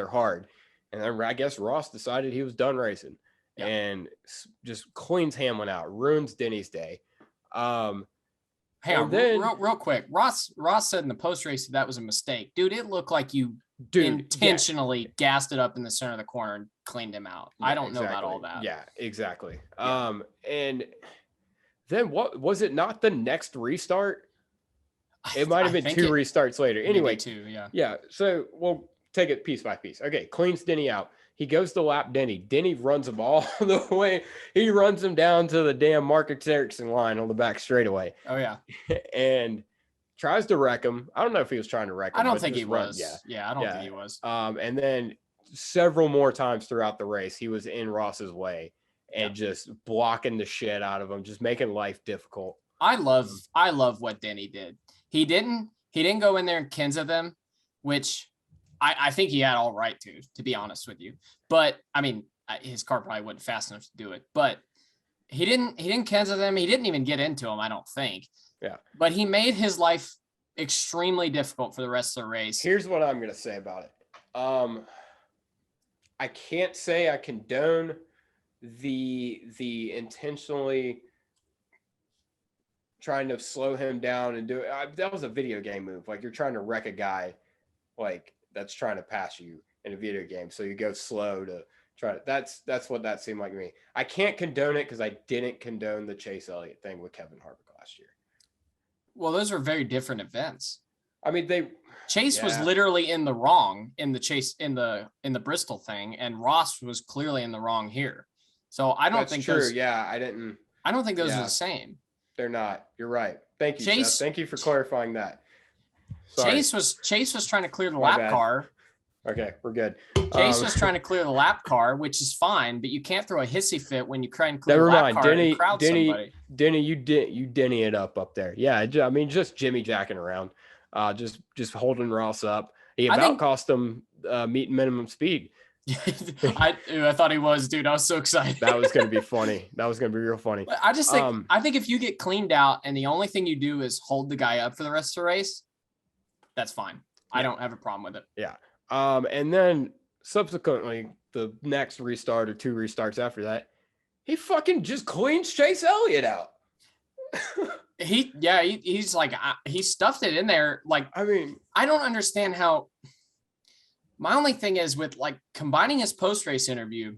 hard, and then I guess Ross decided he was done racing and just cleans Hamlin out, ruins Denny's day. Hey, real quick, Ross said in the post race that was a mistake, dude. It looked like you intentionally gassed it up in the center of the corner and cleaned him out. I don't know about all that. Yeah, exactly. And then what was it? Not the next restart. It might have been 2 restarts later. Anyway, 2. Yeah. So we'll take it piece by piece. Okay, cleans Denny out. He goes to lap Denny. Denny runs him all the way. He runs him down to the damn Marcus Ericsson line on the back straightaway. Oh yeah. And tries to wreck him. I don't know if he was trying to wreck him. I don't think he was. Yeah, I don't think he was. And then several more times throughout the race, he was in Ross's way and just blocking the shit out of him, just making life difficult. I love what Denny did. He didn't go in there and Kenza them, which I think he had all right to be honest with you. But I mean, his car probably wasn't fast enough to do it. But he didn't Kenza them. He didn't even get into them, I don't think. Yeah. But he made his life extremely difficult for the rest of the race. Here's what I'm going to say about it. I can't say I condone the intentionally trying to slow him down and do it. That was a video game move. Like, you're trying to wreck a guy like that's trying to pass you in a video game. So you go slow to try to, that's what that seemed like to me. I can't condone it because I didn't condone the Chase Elliott thing with Kevin Harvick last year. Well, those are very different events. I mean, Chase was literally in the wrong in the Chase in the Bristol thing, and Ross was clearly in the wrong here. So I don't think true. Those, I don't think those are the same. They're not. You're right. Thank you, Chase. Seth. Thank you for clarifying that. Sorry. Chase was trying to clear the lap car. Okay, we're good. Chase was trying to clear the lap car, which is fine, but you can't throw a hissy fit when you try and clear the lap car and crowd somebody. Denny, you Denny it up there. Yeah, I mean, just Jimmy jacking around, just holding Ross up. He cost him meet minimum speed. I thought he was, dude. I was so excited. That was going to be funny. That was going to be real funny. But I just think, I think if you get cleaned out and the only thing you do is hold the guy up for the rest of the race, that's fine. Yeah. I don't have a problem with it. Yeah. And then subsequently, the next restart or 2 restarts after that, he fucking just cleans Chase Elliott out. He's like, he stuffed it in there. Like, I mean, I don't understand how. My only thing is with like combining his post-race interview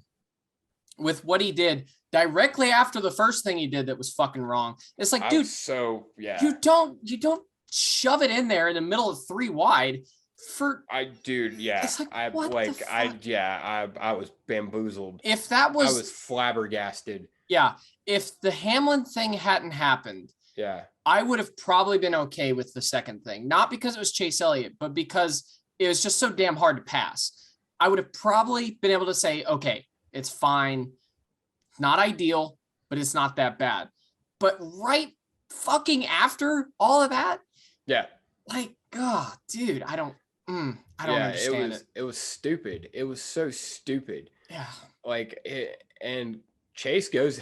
with what he did directly after the first thing he did that was fucking wrong. It's like, dude, you don't shove it in there in the middle of 3 wide for. It's like, I was bamboozled. If that was, I was flabbergasted. Yeah. If the Hamlin thing hadn't happened, I would have probably been okay with the second thing. Not because it was Chase Elliott, but because it was just so damn hard to pass. I would have probably been able to say, okay, it's fine. It's not ideal, but it's not that bad. But right fucking after all of that, like, God, dude, I don't understand it. It was stupid. It was so stupid. Yeah. And Chase goes.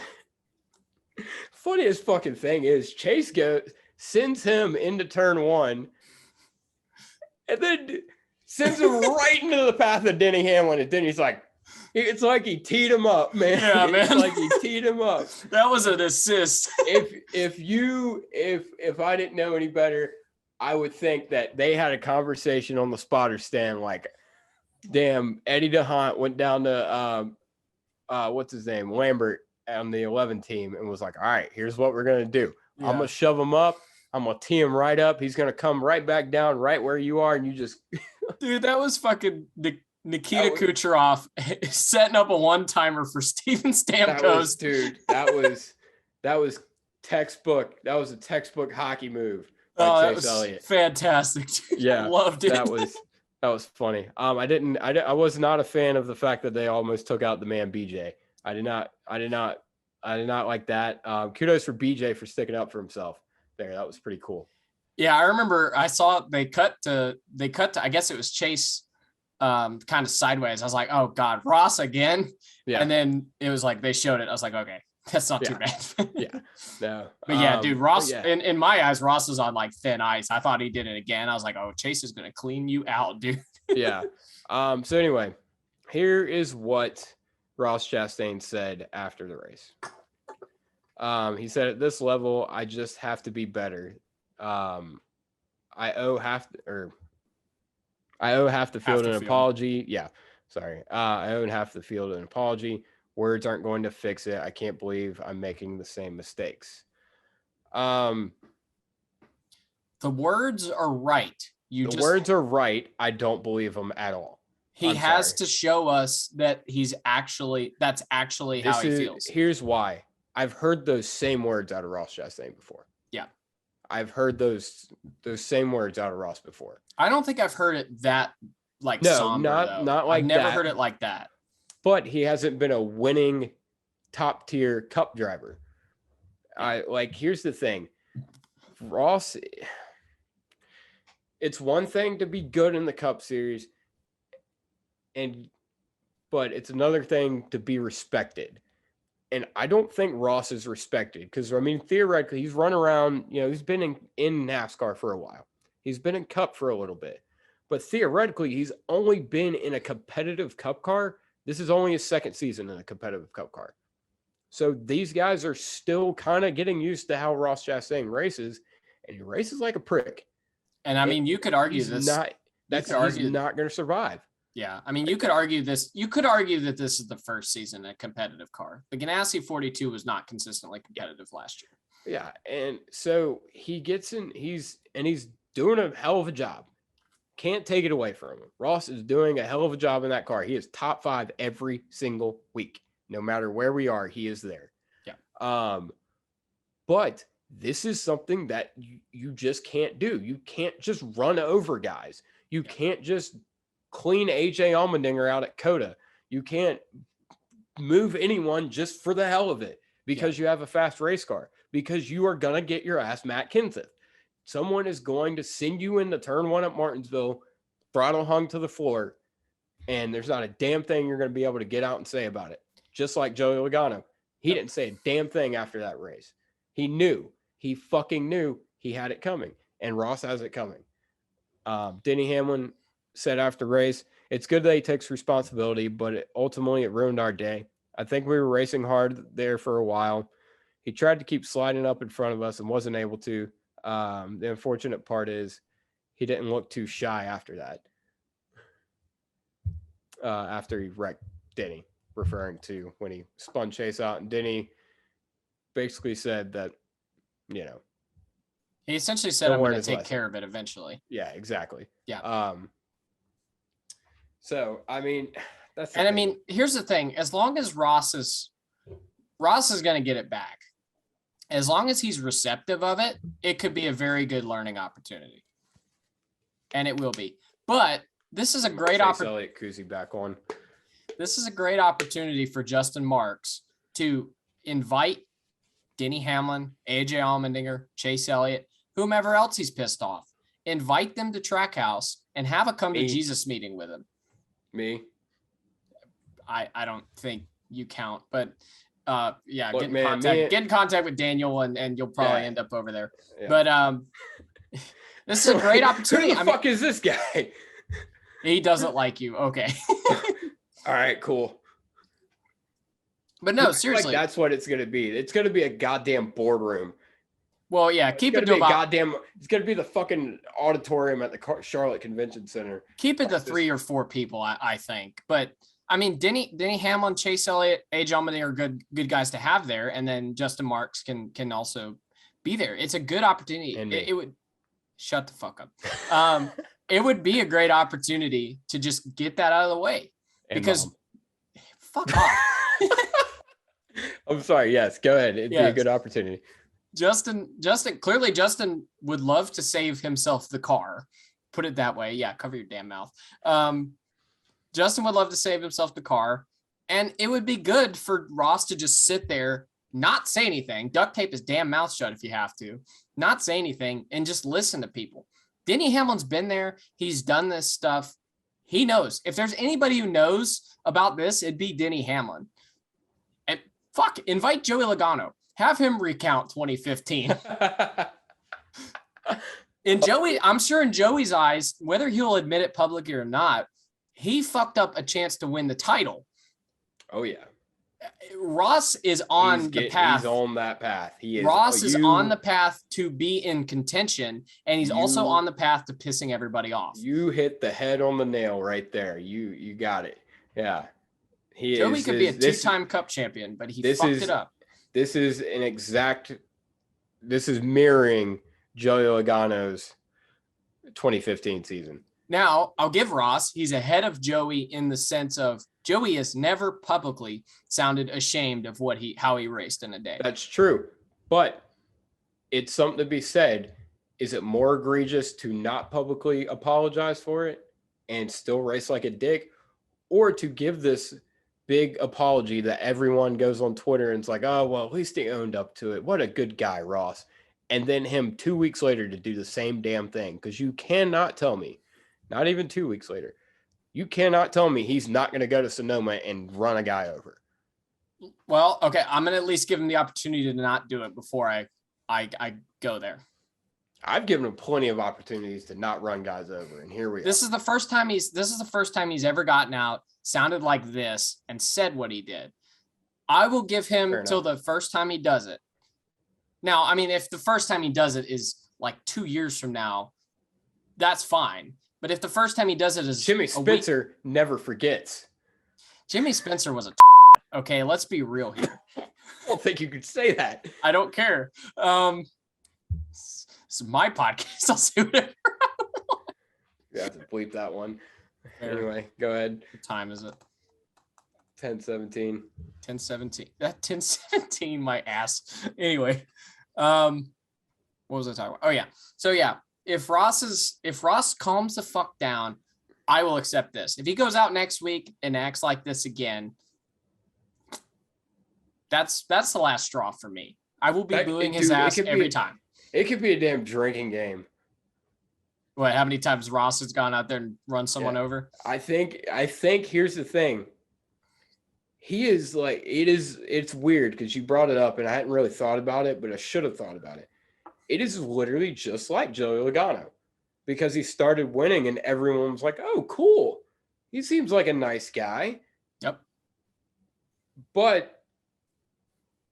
Funniest fucking thing is Chase sends him into turn 1, and then sends him right into the path of Denny Hamlin. And Denny's like, it's like he teed him up, man. Yeah, man. It's like he teed him up. That was an assist. If I didn't know any better, I would think that they had a conversation on the spotter stand, like, damn, Eddie DeHaan went down to what's his name, Lambert, on the 11 team, and was like, all right, here's what we're gonna do. Yeah. I'm gonna shove him up. I'm gonna tee him right up. He's gonna come right back down, right where you are, and you just. Dude, that was fucking Nikita Kucherov setting up a one-timer for Steven Stamkos. That was textbook. That was a textbook hockey move. That was Elliott. Fantastic. Dude. Yeah, I loved it. That was funny. I was not a fan of the fact that they almost took out the man BJ. I did not like that. Kudos for BJ for sticking up for himself there. That was pretty cool. Yeah, I remember I saw they cut to I guess it was Chase kind of sideways. I was like, oh God, Ross again. Yeah. And then it was like they showed it. I was like, okay, that's not too bad. Yeah. No. But yeah, dude, Ross in my eyes, Ross was on like thin ice. I thought he did it again. I was like, oh, Chase is gonna clean you out, dude. Yeah. So anyway, here is what Ross Chastain said after the race. He said, at this level, I just have to be better. I owe half the field an apology. Yeah, sorry. I owe half the field an apology. Words aren't going to fix it. I can't believe I'm making the same mistakes. The words are right. Words are right. I don't believe them at all. He has to show us that that's actually how he feels. Here's why. I've heard those same words out of Ross Chastain before. Yeah. I've heard those same words out of Ross before. I don't think I've heard it that somber, not like I've never heard it like that. But he hasn't been a winning top tier cup driver. Here's the thing. Ross, it's one thing to be good in the Cup Series, but it's another thing to be respected. And I don't think Ross is respected because, I mean, theoretically, he's run around, he's been in NASCAR for a while. He's been in Cup for a little bit. But theoretically, he's only been in a competitive Cup car. This is only his second season in a competitive Cup car. So these guys are still kind of getting used to how Ross Chastain races, and he races like a prick. And I mean, you could argue he's not going to survive. Yeah, I mean, you could argue this. You could argue that this is the first season in a competitive car. The Ganassi 42 was not consistently competitive last year. Yeah, and so he gets in. He's doing a hell of a job. Can't take it away from him. Ross is doing a hell of a job in that car. He is top 5 every single week. No matter where we are, he is there. Yeah. But this is something that you just can't do. You can't just run over guys. You can't just clean AJ Allmendinger out at Coda. You can't move anyone just for the hell of it because you have a fast race car, because you are going to get your ass Matt Kenseth. Someone is going to send you into turn 1 at Martinsville, throttle hung to the floor, and there's not a damn thing you're going to be able to get out and say about it. Just like Joey Logano. He didn't say a damn thing after that race. He knew. He fucking knew he had it coming, and Ross has it coming. Denny Hamlin said after race, it's good that he takes responsibility, but ultimately it ruined our day. I think we were racing hard there for a while. He tried to keep sliding up in front of us and wasn't able to. The unfortunate part is he didn't look too shy after that. After he wrecked Denny, referring to when he spun Chase out, and Denny basically said that, he essentially said, I'm going to take care of it eventually. Yeah, exactly. Yeah. So, I mean, I mean, here's the thing. As long as Ross is going to get it back, as long as he's receptive of it, it could be a very good learning opportunity. And it will be. But this is a great opportunity. This is a great opportunity for Justin Marks to invite Denny Hamlin, AJ Allmendinger, Chase Elliott, whomever else he's pissed off. invite them to Trackhouse and have a come to Me. Jesus meeting with him. Me. I don't think you count, but yeah, Look, get in contact with Daniel and you'll probably end up over there. Yeah. But this is a great opportunity. Who the fuck is this guy? He doesn't like you. Okay. All right, cool. But no, seriously. Like that's what it's going to be. It's going to be a goddamn boardroom. Well, yeah, keep it to it's going to be the fucking auditorium at the Charlotte Convention Center. Keep it to 3 or 4 people, I think. But I mean, Denny Hamlin, Chase Elliott, AJ Allmendinger are good guys to have there, and then Justin Marks can also be there. It's a good opportunity. It would shut the fuck up. It would be a great opportunity to just get that out of the way because fuck off. I'm sorry. Yes, go ahead. It'd be a good opportunity. Justin would love to save himself the car. Put it that way. Yeah, cover your damn mouth. Justin would love to save himself the car. And it would be good for Ross to just sit there, not say anything, duct tape his damn mouth shut if you have to, not say anything, and just listen to people. Denny Hamlin's been there. He's done this stuff. He knows. If there's anybody who knows about this, it'd be Denny Hamlin. And invite Joey Logano. Have him recount 2015. I'm sure in Joey's eyes, whether he'll admit it publicly or not, he fucked up a chance to win the title. Oh, yeah. Ross is on the path. He's on that path. Ross is on the path to be in contention, and he's also on the path to pissing everybody off. You hit the head on the nail right there. You got it. Yeah. Joey could be a 2-time Cup champion, but he fucked it up. This is mirroring Joey Logano's 2015 season. Now, I'll give Ross, he's ahead of Joey in the sense of Joey has never publicly sounded ashamed of how he raced in a day. That's true. But it's something to be said. Is it more egregious to not publicly apologize for it and still race like a dick, or to give this big apology that everyone goes on Twitter and it's like, oh, well, at least he owned up to it. What a good guy, Ross. And then him 2 weeks later to do the same damn thing. Because you cannot tell me, not even 2 weeks later, you cannot tell me he's not going to go to Sonoma and run a guy over. Well, okay, I'm going to at least give him the opportunity to not do it before I go there. I've given him plenty of opportunities to not run guys over, and here we are. This is the first time he's ever gotten out, sounded like this, and said what he did. I will give him till the first time he does it. Now, I mean, if the first time he does it is like 2 years from now, that's fine. But if the first time he does it is Jimmy Spencer never forgets. Jimmy Spencer was a okay, let's be real here. I don't think you could say that. I don't care. This is my podcast. I'll say whatever I want. You have to bleep that one. Anyway, go ahead. What time is it? 10:17. 10:17. That 10:17, my ass. Anyway, what was I talking about? Oh yeah. So yeah, if Ross calms the fuck down, I will accept this. If he goes out next week and acts like this again, that's the last straw for me. I will be booing his ass every time. It could be a damn drinking game. What? How many times Ross has gone out there and run someone over? I think here's the thing. He is like, it's weird because you brought it up and I hadn't really thought about it, but I should have thought about it. It is literally just like Joey Logano because he started winning and everyone was like, oh, cool. He seems like a nice guy. Yep. But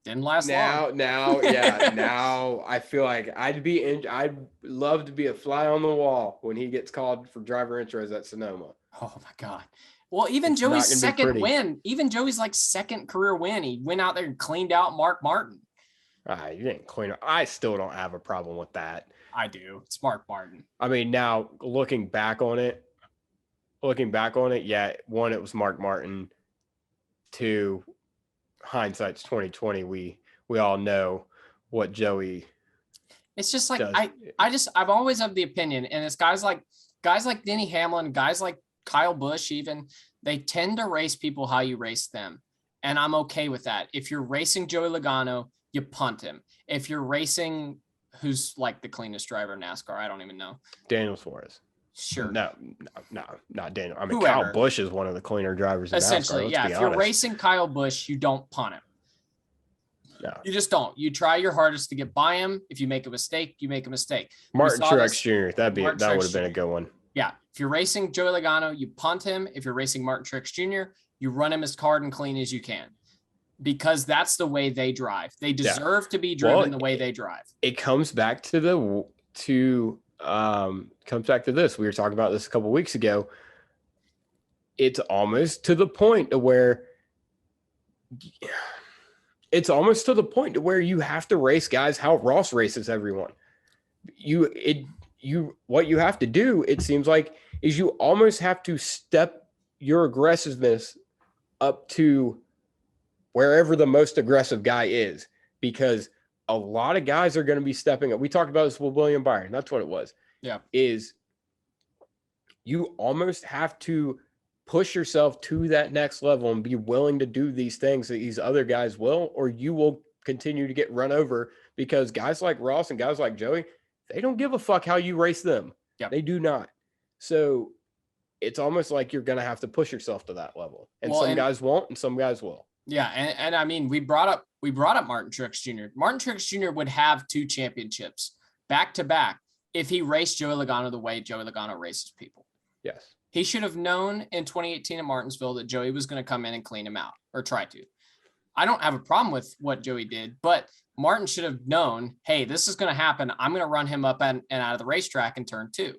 didn't last long. Now I feel like I'd love to be a fly on the wall when he gets called for driver intros at Sonoma. Oh my God. Well, even Joey's second win, even Joey's like second career win, he went out there and cleaned out Mark Martin. You didn't clean up. I still don't have a problem with that. I do. It's Mark Martin. I mean, now looking back on it, yeah, one, it was Mark Martin. Two, hindsight's 2020. We all know what Joey. It's just like I'm always of the opinion, and it's guys like Denny Hamlin, guys like Kyle Busch, even they tend to race people how you race them, and I'm okay with that. If you're racing Joey Logano, you punt him. If you're racing who's like the cleanest driver in NASCAR? I don't even know. Daniel Suarez. Sure. No, not Daniel. I mean, Whoever. Kyle Busch is one of the cleaner drivers in Essentially, NASCAR. yeah. If you're racing Kyle Busch, you don't punt him. No. You just don't. You try your hardest to get by him. If you make a mistake, you make a mistake. Martin Truex Jr. That would have been a good one. Yeah. If you're racing Joey Logano, you punt him. If you're racing Martin Truex Jr., you run him as hard and clean as you can. Because that's the way they drive. They deserve to be driven the way they drive. It comes back to comes back to this. We were talking about this a couple weeks ago. It's almost to the point to where you have to race guys how Ross races everyone. What you have to do, it seems like, is you almost have to step your aggressiveness up to wherever the most aggressive guy is, because a lot of guys are going to be stepping up. We talked about this with William Byron. That's what it was. Yeah. Is you almost have to push yourself to that next level and be willing to do these things that these other guys will, or you will continue to get run over, because guys like Ross and guys like Joey, they don't give a fuck how you race them. Yeah. They do not. So it's almost like you're going to have to push yourself to that level. And some guys won't and some guys will. Yeah, and I mean, we brought up Martin Truex Jr. Martin Truex Jr. would have 2 championships back to back if he raced Joey Logano the way Joey Logano races people. Yes. He should have known in 2018 in Martinsville that Joey was going to come in and clean him out, or try to. I don't have a problem with what Joey did, but Martin should have known, hey, this is going to happen. I'm going to run him up and out of the racetrack in turn 2.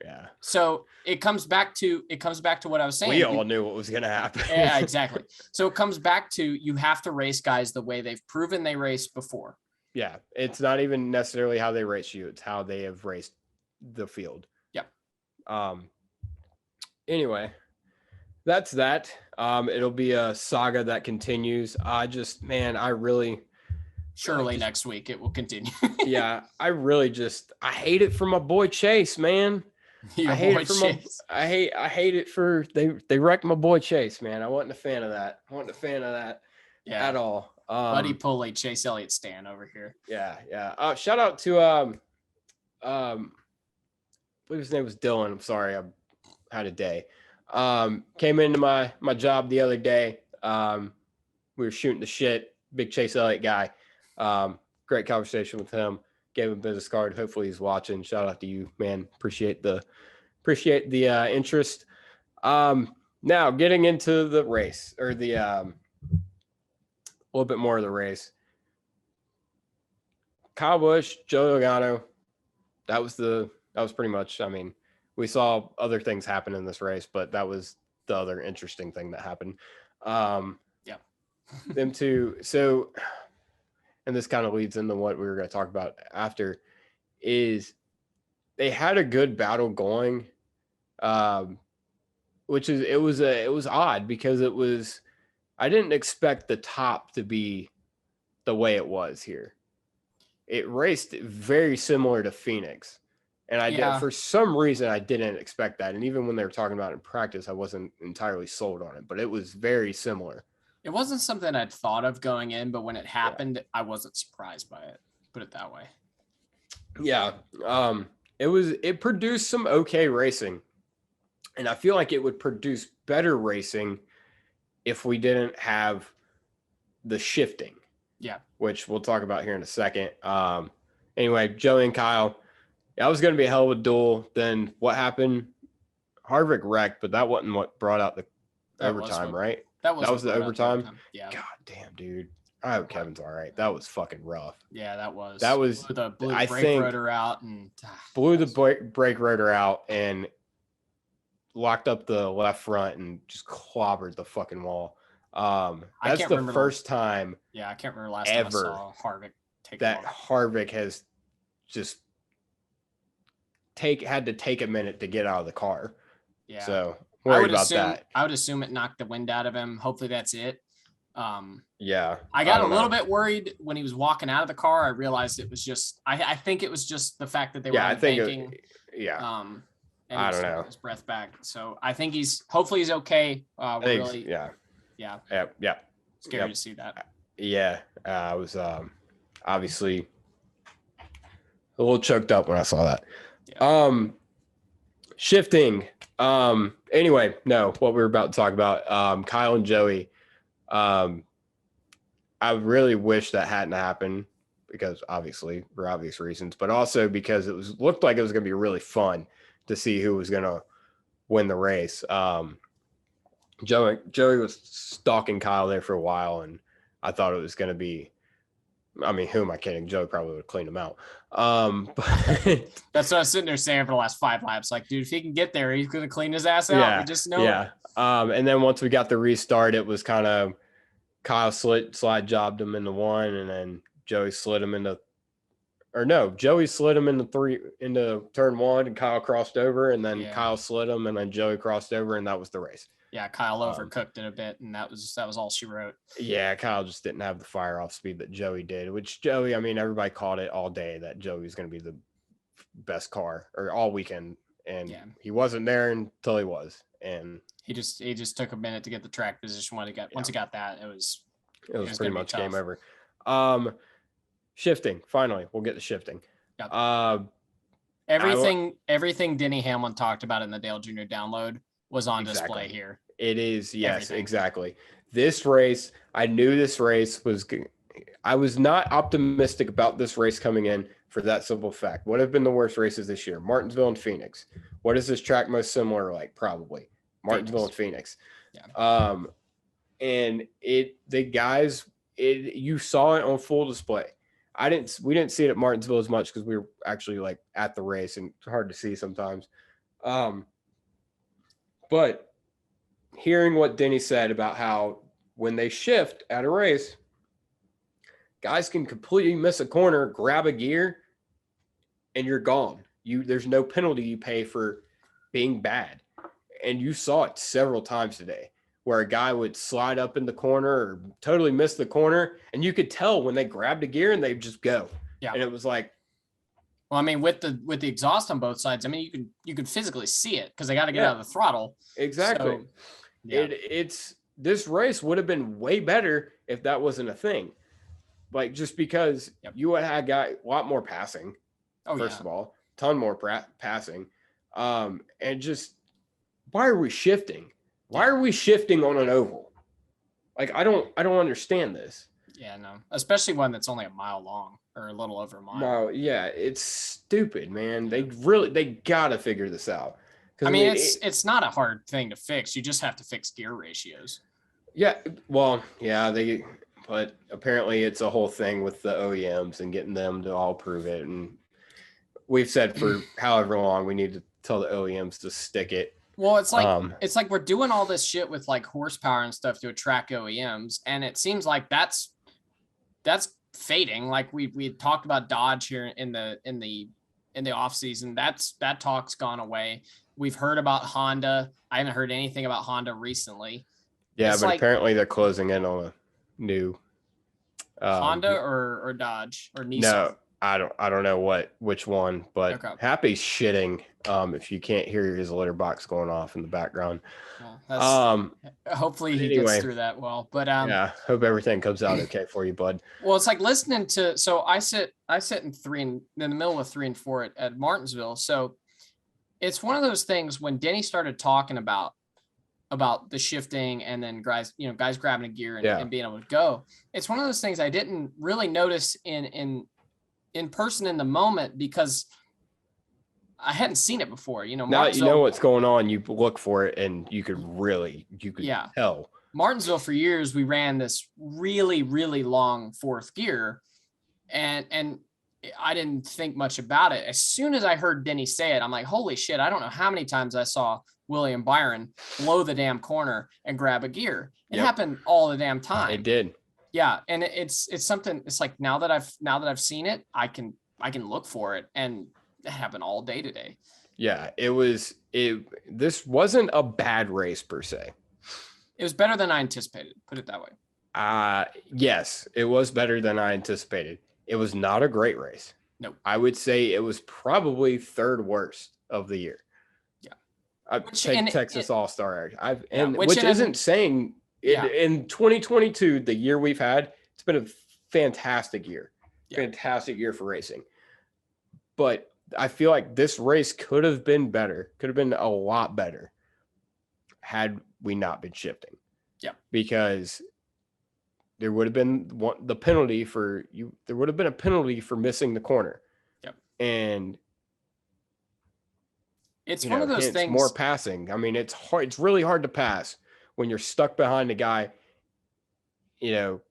Yeah. So it comes back to what I was saying. We all knew what was going to happen. Yeah, exactly. So it comes back to, you have to race guys the way they've proven they raced before. Yeah. It's not even necessarily how they race you. It's how they have raced the field. Yep. Anyway, that's that. It'll be a saga that continues. Surely next week it will continue. Yeah. I hate it for my boy Chase, man. I hate it for they wrecked my boy Chase, man. I wasn't a fan of that. At all. Buddy Pulley, Chase Elliott stan over here. Yeah. Shout out to I believe his name was Dylan. I'm sorry, I had a day. Came into my job the other day. We were shooting the shit. Big Chase Elliott guy. Great conversation with him. Gave him a business card. Hopefully he's watching. Shout out to you, man. Appreciate the interest. Now getting into the race, or the a little bit more of the race. Kyle Busch, Joey Logano. That was pretty much. I mean, we saw other things happen in this race, but that was the other interesting thing that happened. Yeah. Them two. So, and this kind of leads into what we were going to talk about after, is they had a good battle going, which is, it was odd, because I didn't expect the top to be the way it was here. It raced very similar to Phoenix. And did, for some reason, I didn't expect that. And even when they were talking about it in practice, I wasn't entirely sold on it, but it was very similar. It wasn't something I'd thought of going in, but when it happened, I wasn't surprised by it. Put it that way. Yeah. It produced some okay racing. And I feel like it would produce better racing if we didn't have the shifting. Yeah. Which we'll talk about here in a second. Anyway, Joey and Kyle, that was going to be a hell of a duel. Then what happened? Harvick wrecked, but that wasn't what brought out the overtime, right? That was the overtime. Yeah. God damn, dude. I hope Kevin's all right. That was fucking rough. Yeah, that was. Blew the brake rotor out and blew the brake rotor out and locked up the left front and just clobbered the fucking wall. That's the first time. Yeah, I can't remember last time I saw Harvick take that Harvick has just had to take a minute to get out of the car. Yeah. So worried about that. I would assume it knocked the wind out of him. Hopefully that's it. Yeah. I got a little bit worried when he was walking out of the car. I realized it was just I think it was just the fact that they were banking. And I don't know. His breath back. So I think hopefully he's okay. Scary to see that. Yeah. I was obviously a little choked up when I saw that. Yeah. Shifting. Anyway, no, what we were about to talk about. Kyle and Joey. I really wish that hadn't happened because obviously for obvious reasons, but also because looked like it was going to be really fun to see who was going to win the race. Joey was stalking Kyle there for a while, and I thought it was going to be. I mean, who am I kidding? Joey probably would have cleaned him out. But That's what I was sitting there saying for the last 5 laps. Like, dude, if he can get there, he's going to clean his ass out. yeah, We just know. yeah. And then once we got the restart, it was kind of Kyle slide jobbed him into one, and then Joey slid him into, or no, Joey slid him into turn one, and Kyle crossed over, and then Kyle slid him, and then Joey crossed over, and that was the race. Yeah, Kyle overcooked it a bit, and that was all she wrote. Yeah, Kyle just didn't have the fire off speed that Joey did, which Joey, I mean, everybody called it all day that Joey was going to be the best car or all weekend, and he wasn't there until he was. And he just took a minute to get the track position once he got that, it was pretty much game over. Shifting, finally, we'll get to shifting. Yep. Everything Denny Hamlin talked about in the Dale Jr. download was on display here. It is, yes, everything. Exactly. This race, I knew this race was good. I was not optimistic about this race coming in for that simple fact. What have been the worst races this year? Martinsville and Phoenix. What is this track most similar like? Probably Martinsville and Phoenix. Yeah. And you saw it on full display. We didn't see it at Martinsville as much because we were actually like at the race and it's hard to see sometimes. But hearing what Denny said about how when they shift at a race, guys can completely miss a corner, grab a gear, and you're gone. There's no penalty you pay for being bad. And you saw it several times today where a guy would slide up in the corner or totally miss the corner, and you could tell when they grabbed a gear and they'd just go. Yeah. And it was like, well, I mean, with the exhaust on both sides, I mean, you could physically see it because they got to get out of the throttle. Exactly. So, this race would have been way better if that wasn't a thing. Like, just because you would have got a lot more passing, first of all, ton more passing. And just, why are we shifting? Why are we shifting on an oval? Like, I don't understand this. Yeah, no, especially one that's only a mile long or a little over a mile. No, yeah, it's stupid, man. They got to figure this out. I mean, it's not a hard thing to fix. You just have to fix gear ratios. Yeah, well, yeah, but apparently it's a whole thing with the OEMs and getting them to all prove it. And we've said for however long we need to tell the OEMs to stick it. Well, it's like we're doing all this shit with like horsepower and stuff to attract OEMs, and it seems like that's fading. Like we had talked about Dodge here in the off season. That talk's gone away. We've heard about Honda. I haven't heard anything about Honda recently. Yeah, but apparently they're closing in on a new Honda or Dodge or Nissan. No, I don't know which one, but okay. Happy's shitting. If you can't hear his litter box going off in the background. Well, hopefully he gets through that well. But yeah, hope everything comes out okay for you, bud. Well, it's like listening to. So I sit in the middle of 3 and 4 at Martinsville. So it's one of those things when Denny started talking about the shifting and then guys grabbing a gear and being able to go. It's one of those things I didn't really notice in person in the moment because I hadn't seen it before. Now you know what's going on. You look for it and you could tell. Martinsville for years, we ran this really, really long fourth gear and I didn't think much about it. As soon as I heard Denny say it, I'm like, holy shit. I don't know how many times I saw William Byron blow the damn corner and grab a gear. It happened all the damn time. It did. Yeah. And it's something, it's like now that I've seen it, I can look for it, and it happened all day today. Yeah, this wasn't a bad race per se. It was better than I anticipated, put it that way. Yes, it was better than I anticipated. It was not a great race. No. I would say it was probably third worst of the year. Yeah. I take Texas All-Star. Which isn't saying in 2022, the year we've had, it's been a fantastic year. Yeah. Fantastic year for racing. But I feel like this race could have been better, could have been a lot better had we not been shifting. Yeah. Because there would have been the penalty for you. There would have been a penalty for missing the corner. Yep. And it's one of those things. More passing. I mean, it's hard. It's really hard to pass when you're stuck behind a guy, and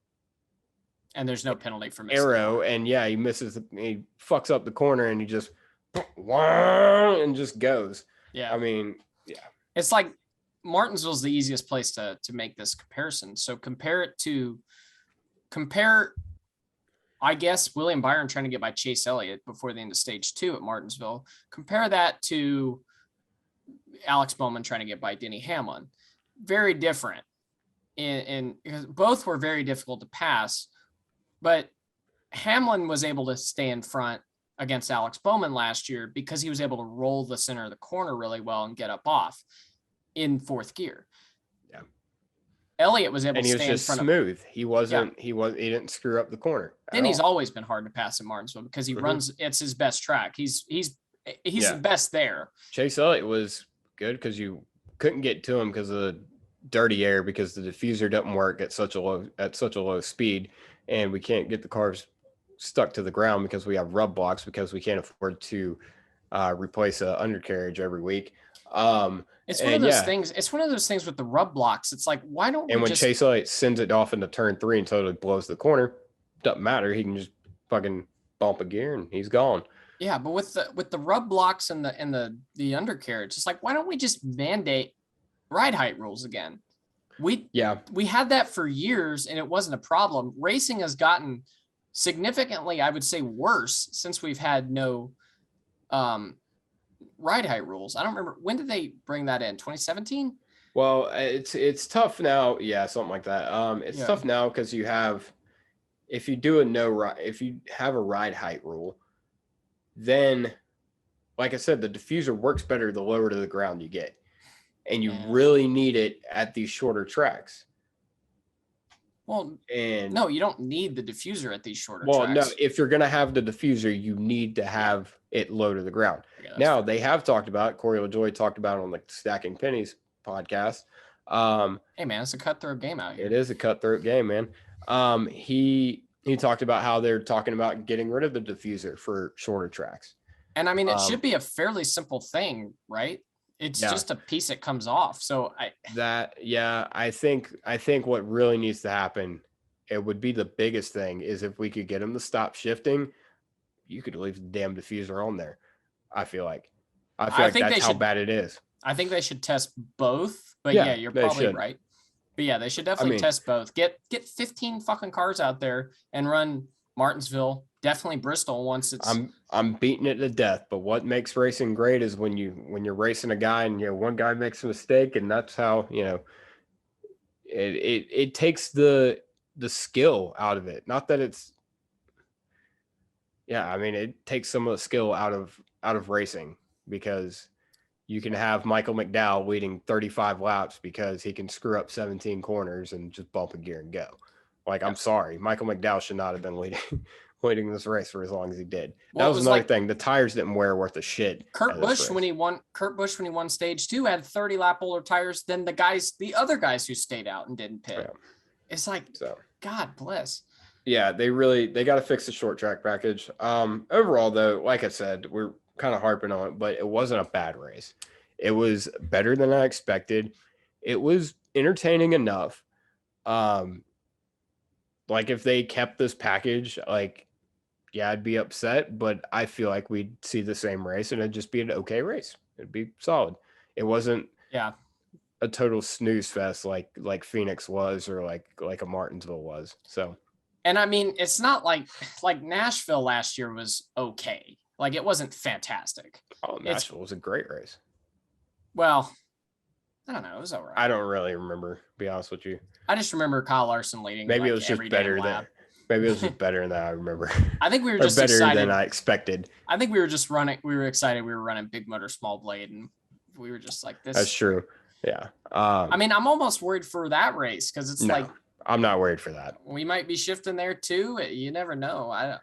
there's no penalty for missing arrow. And he misses. He fucks up the corner and he just and just goes. Yeah. I mean, yeah. It's like Martinsville's the easiest place to make this comparison. So compare, I guess, William Byron trying to get by Chase Elliott before the end of stage 2 at Martinsville. Compare that to Alex Bowman trying to get by Denny Hamlin. Very different. Because both were very difficult to pass, but Hamlin was able to stay in front against Alex Bowman last year because he was able to roll the center of the corner really well and get up off in 4th gear. Yeah. Elliott was able to stay in front smooth. He didn't screw up the corner. Denny's always been hard to pass at Martinsville because he runs, it's his best track. He's the best there. Chase Elliott was good because you couldn't get to him because of the dirty air, because the diffuser doesn't work at such a low speed, and we can't get the cars stuck to the ground because we have rub blocks, because we can't afford to replace an undercarriage every week. It's one of those things. It's one of those things with the rub blocks. It's like, why don't when Chase Elliott sends it off into turn 3 and totally blows the corner, doesn't matter. He can just fucking bump a gear and he's gone. Yeah, but with the rub blocks and the undercarriage, it's like, why don't we just mandate ride height rules again? We had that for years and it wasn't a problem. Racing has gotten significantly, I would say, worse since we've had no ride height rules. I don't remember, when did they bring that in? 2017? Well, it's tough now. Yeah, something like that. It's tough now because you have, if you have a ride height rule, then, like I said, the diffuser works better the lower to the ground you get, and you really need it at these shorter tracks. Well, and no, you don't need the diffuser at these shorter tracks. Well, no, if you're going to have the diffuser, you need to have it low to the ground. Now, they have talked about, Corey LaJoy talked about on the Stacking Pennies podcast. Hey, man, it's a cutthroat game out here. It is a cutthroat game, man. He talked about how they're talking about getting rid of the diffuser for shorter tracks. And I mean, it should be a fairly simple thing, right? It's just a piece that comes off. So I think what really needs to happen, it would be the biggest thing, is if we could get them to stop shifting, you could leave the damn diffuser on there. I feel like that's how bad it is. I think they should test both, but you're probably right. But yeah, they should definitely test both. Get 15 fucking cars out there and run Martinsville, definitely Bristol once it's. I'm beating it to death, but what makes racing great is when you're racing a guy and one guy makes a mistake, and that's how it takes the skill out of it. Not that it's. Yeah, I mean, it takes some of the skill out of racing, because you can have Michael McDowell leading 35 laps because he can screw up 17 corners and just bump a gear and go. Like, I'm sorry, Michael McDowell should not have been leading this race for as long as he did. That was another thing. The tires didn't wear worth a shit. Kurt Busch, when he won stage 2, had 30 lap older tires than the other guys who stayed out and didn't pit. Yeah. It's like, God bless. Yeah, they got to fix the short track package. Overall, though, like I said, we're kind of harping on it, but it wasn't a bad race. It was better than I expected. It was entertaining enough. Like, if they kept this package, I'd be upset, but I feel like we'd see the same race and it'd just be an okay race. It'd be solid. It wasn't a total snooze fest like Phoenix was, or like a Martinsville was. So, and I mean, it's not like Nashville last year was okay. Like, it wasn't fantastic. Oh, Nashville was a great race. Well, I don't know. It was all right. I don't really remember, to be honest with you. I just remember Kyle Larson leading. Maybe it was just better than. Maybe it was just better than I remember. I think we were just better excited than I expected. I think we were just running. We were excited. We were running Big Motor Small Blade, and we were just like this. That's true. Yeah. I mean, I'm almost worried for that race because it's I'm not worried for that. We might be shifting there too. You never know.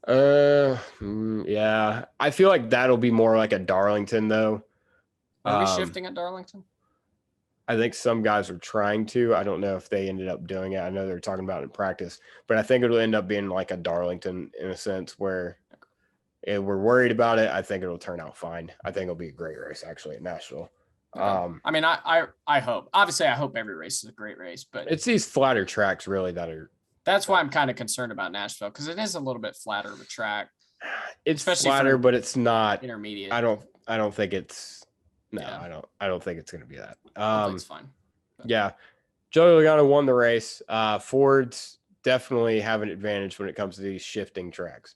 Yeah. I feel like that'll be more like a Darlington though. Are we shifting at Darlington? I think some guys are trying to. I don't know if they ended up doing it. I know they're talking about it in practice, but I think it'll end up being like a Darlington in a sense where if we're worried about it. I think it'll turn out fine. I think it'll be a great race actually at Nashville. Okay. I mean, I hope. Obviously, I hope every race is a great race, but it's these flatter tracks really that are. That's why I'm kind of concerned about Nashville because it is a little bit flatter of a track. It's especially flatter, but it's not intermediate. I don't think it's. No, yeah. I don't think it's going to be that. It's fine. But. Yeah. Joey Logano won the race. Fords definitely have an advantage when it comes to these shifting tracks.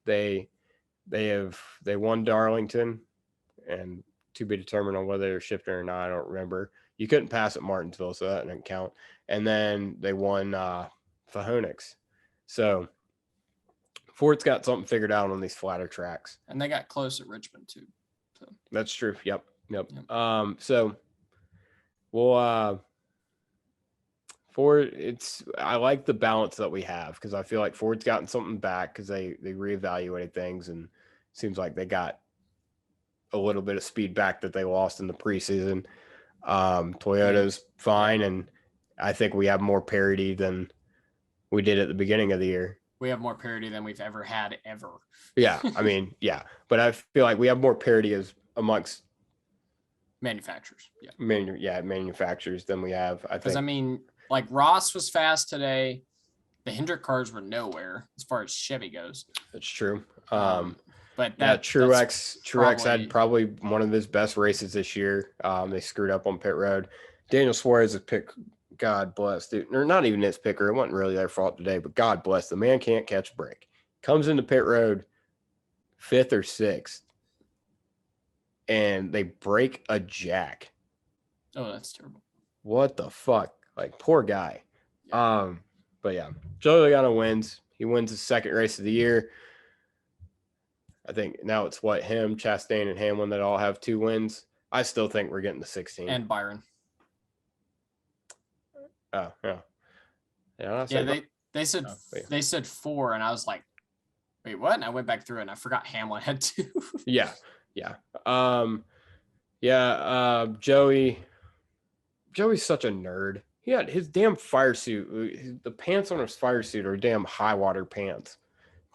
They won Darlington, and to be determined on whether they're shifting or not. I don't remember. You couldn't pass at Martinsville, so that didn't count. And then they won Phoenix. So Ford's got something figured out on these flatter tracks. And they got close at Richmond too. So. That's true. Yep. So we'll Ford, I like the balance that we have because I feel like Ford's gotten something back because they reevaluated things and seems like they got a little bit of speed back that they lost in the preseason. Toyota's fine, and I think we have more parity than we did at the beginning of the year. We have more parity than we've ever had ever. Yeah, I mean, yeah, but I feel like we have more parity as amongst manufacturers. Yeah, manufacturers than we have. I think. Because I mean, like Ross was fast today. The Hendrick cars were nowhere as far as Chevy goes. That's true. But Truex had probably one of his best races this year. They screwed up on pit road. Daniel Suarez is pick. God bless, dude. Or not even his picker. It wasn't really their fault today, but God bless. The man can't catch a break. Comes into pit road 5th or 6th, and they break a jack. Oh, that's terrible. What the fuck? Like, poor guy. Yeah. But yeah, Joey Logano wins. He wins his second race of the year. I think now it's him, Chastain, and Hamlin that all have 2 wins. I still think we're getting the 16. And Byron. Oh, yeah. Yeah, they said 4, and I was like, wait, what? And I went back through it, and I forgot Hamlin had 2. Yeah. Joey's such a nerd. He had his damn fire suit. The pants on his fire suit are damn high water pants.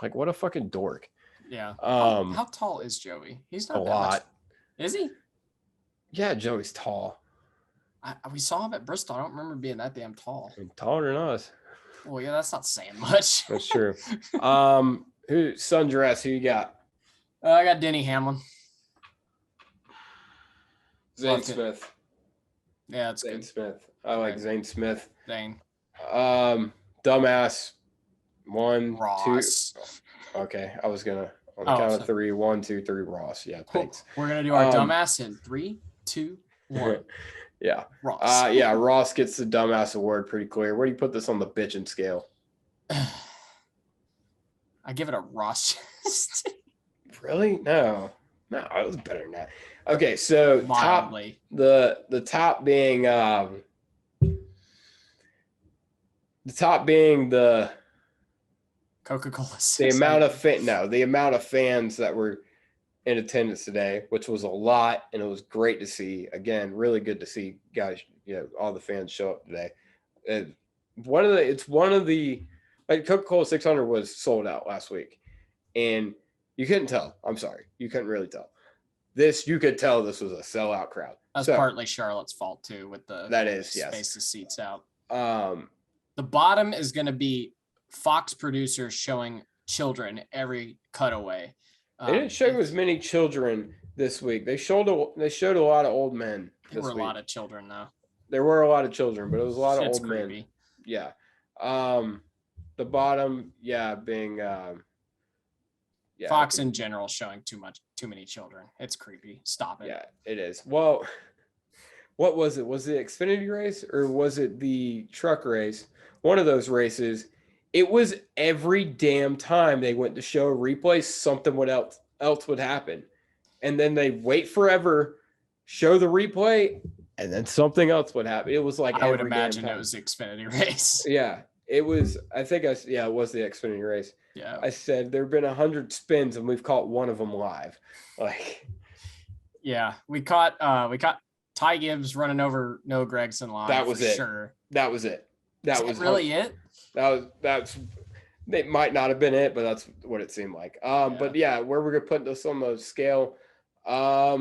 Like, what a fucking dork. Yeah. How tall is Joey? He's not a lot. Much. Is he? Yeah, Joey's tall. We saw him at Bristol. I don't remember being that damn tall. Taller than us. Well, yeah, that's not saying much. That's true. Sundress, who you got? I got Denny Hamlin. Zane Smith. Yeah, it's Zane good. Smith. I like Zane Smith. Zane. Dumbass. 1, Ross. 2. Okay, I was gonna on the count of 3. 1, 2, 3. Ross. Yeah, thanks. We're gonna do our dumbass in 3, 2, 1. Yeah. Ross. Ross gets the dumbass award pretty clear. Where do you put this on the bitching scale? I give it a Ross. Really? No, it was better than that. Okay, so mildly. The top being the Coca-Cola. The amount of fans that were in attendance today, which was a lot, and it was great to see. Again, really good to see guys, all the fans show up today. One of the Coca-Cola 600 was sold out last week, and you couldn't tell. I'm sorry, you couldn't really tell. You could tell this was a sellout crowd. That's partly Charlotte's fault too, with the space the seats out. The bottom is going to be Fox producers showing children every cutaway. They didn't show as many children this week. They showed a lot of old men. There were a lot of children, though. There were a lot of children, but it was a lot of old creepy. Men. Yeah. The bottom, being Fox in general showing too many children. It's creepy. Stop it. Yeah, it is. Well, what was it? Was it Xfinity race or was it the truck race? One of those races. It was every damn time they went to show a replay, something else would happen. And then they wait forever, show the replay, and then something else would happen. It was like I would imagine it was the Xfinity race. Yeah. It was, I think it was the Xfinity race. Yeah. I said there have been 100 spins and we've caught one of them live. Like, yeah, we caught Ty Gibbs running over Noah Gregson live. That was for it. Sure. That was it. That was really it. That's it. Might not have been it, but that's what it seemed like. But yeah, where we're gonna put this on the scale. I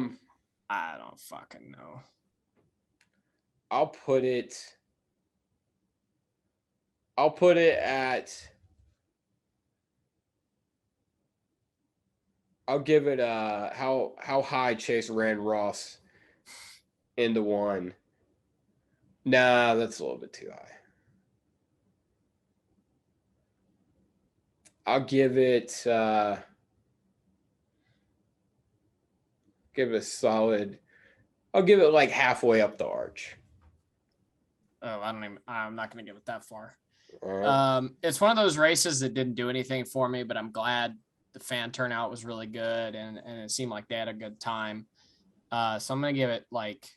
don't fucking know. I'll put it at. I'll give it how high Chase ran Ross into one. Nah, that's a little bit too high. I'll give it a solid. I'll give it like halfway up the arch. Oh, I'm not going to give it that far. Right. It's one of those races that didn't do anything for me, but I'm glad the fan turnout was really good and it seemed like they had a good time. So I'm going to give it like,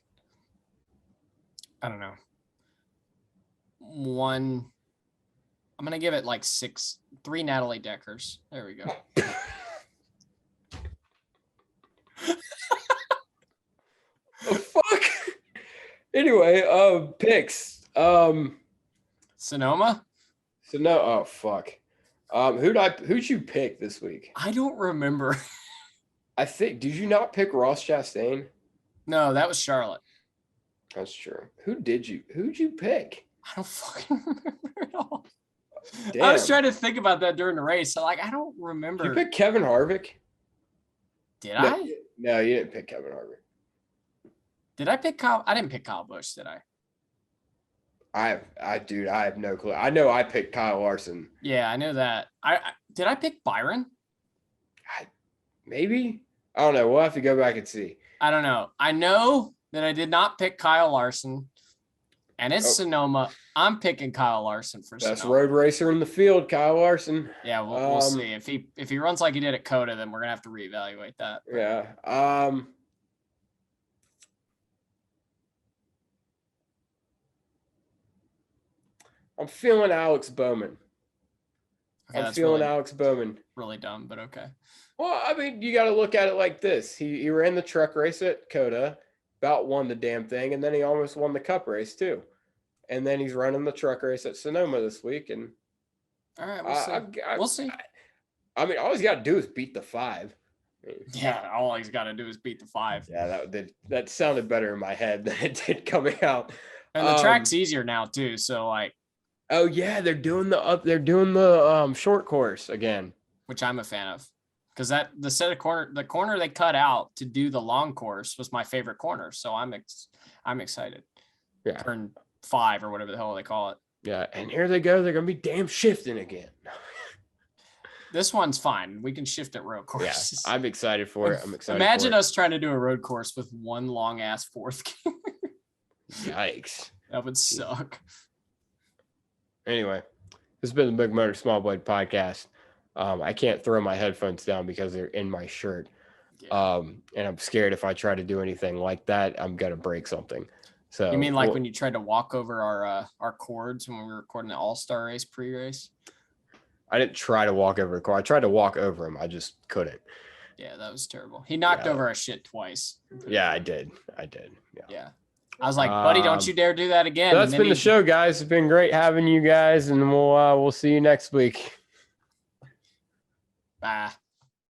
I don't know, I'm going to give it like 3 Natalie Deckers. There we go. Oh, fuck. Anyway, picks. Sonoma? Oh fuck. Who'd you pick this week? I don't remember. I think, did you not pick Ross Chastain? No, that was Charlotte. That's true. Who'd you pick? I don't fucking remember at all. Damn. I was trying to think about that during the race. So I don't remember. You picked Kevin Harvick? Did I? No, you didn't pick Kevin Harvick. Did I pick Kyle? I didn't pick Kyle Busch, did I? I have no clue. I know I picked Kyle Larson. Yeah, I know that. Did I pick Byron? Maybe. I don't know. We'll have to go back and see. I don't know. I know that I did not pick Kyle Larson, and it's Sonoma. I'm picking Kyle Larson for best Sonoma. road racer in the field, Kyle Larson. Yeah, we'll see if he runs like he did at Coda, then we're gonna have to reevaluate that. Yeah. I'm feeling Alex Bowman. Okay, I'm feeling Alex Bowman. Really dumb, but okay. Well, I mean, you got to look at it like this. He ran the truck race at Coda, about won the damn thing, and then he almost won the Cup race too. And then he's running the truck race at Sonoma this week. And all right, we'll see. I mean, all he's got to do is beat the 5. Yeah, all he's got to do is beat the 5. Yeah, that sounded better in my head than it did coming out. And the track's easier now too, so like. Oh yeah, they're doing the short course again, which I'm a fan of, because the corner they cut out to do the long course was my favorite corner, so I'm excited. Yeah, turn 5 or whatever the hell they call it. Yeah, and here they go. They're gonna be damn shifting again. This one's fine. We can shift at road courses. Yeah, I'm excited for it. Imagine us trying to do a road course with one long ass fourth gear. Yikes! That would suck. Anyway, this has been the Big Motor Small Blade podcast. I can't throw my headphones down because they're in my shirt. Yeah. And I'm scared if I try to do anything like that, I'm going to break something. So you mean like when you tried to walk over our cords when we were recording the All-Star race pre-race? I didn't try to walk over a cord. I tried to walk over him. I just couldn't. Yeah, that was terrible. He knocked over our shit twice. Yeah, I did. Yeah. I was like, buddy, don't you dare do that again. So that's been the show, guys. It's been great having you guys, and we'll see you next week. Bye.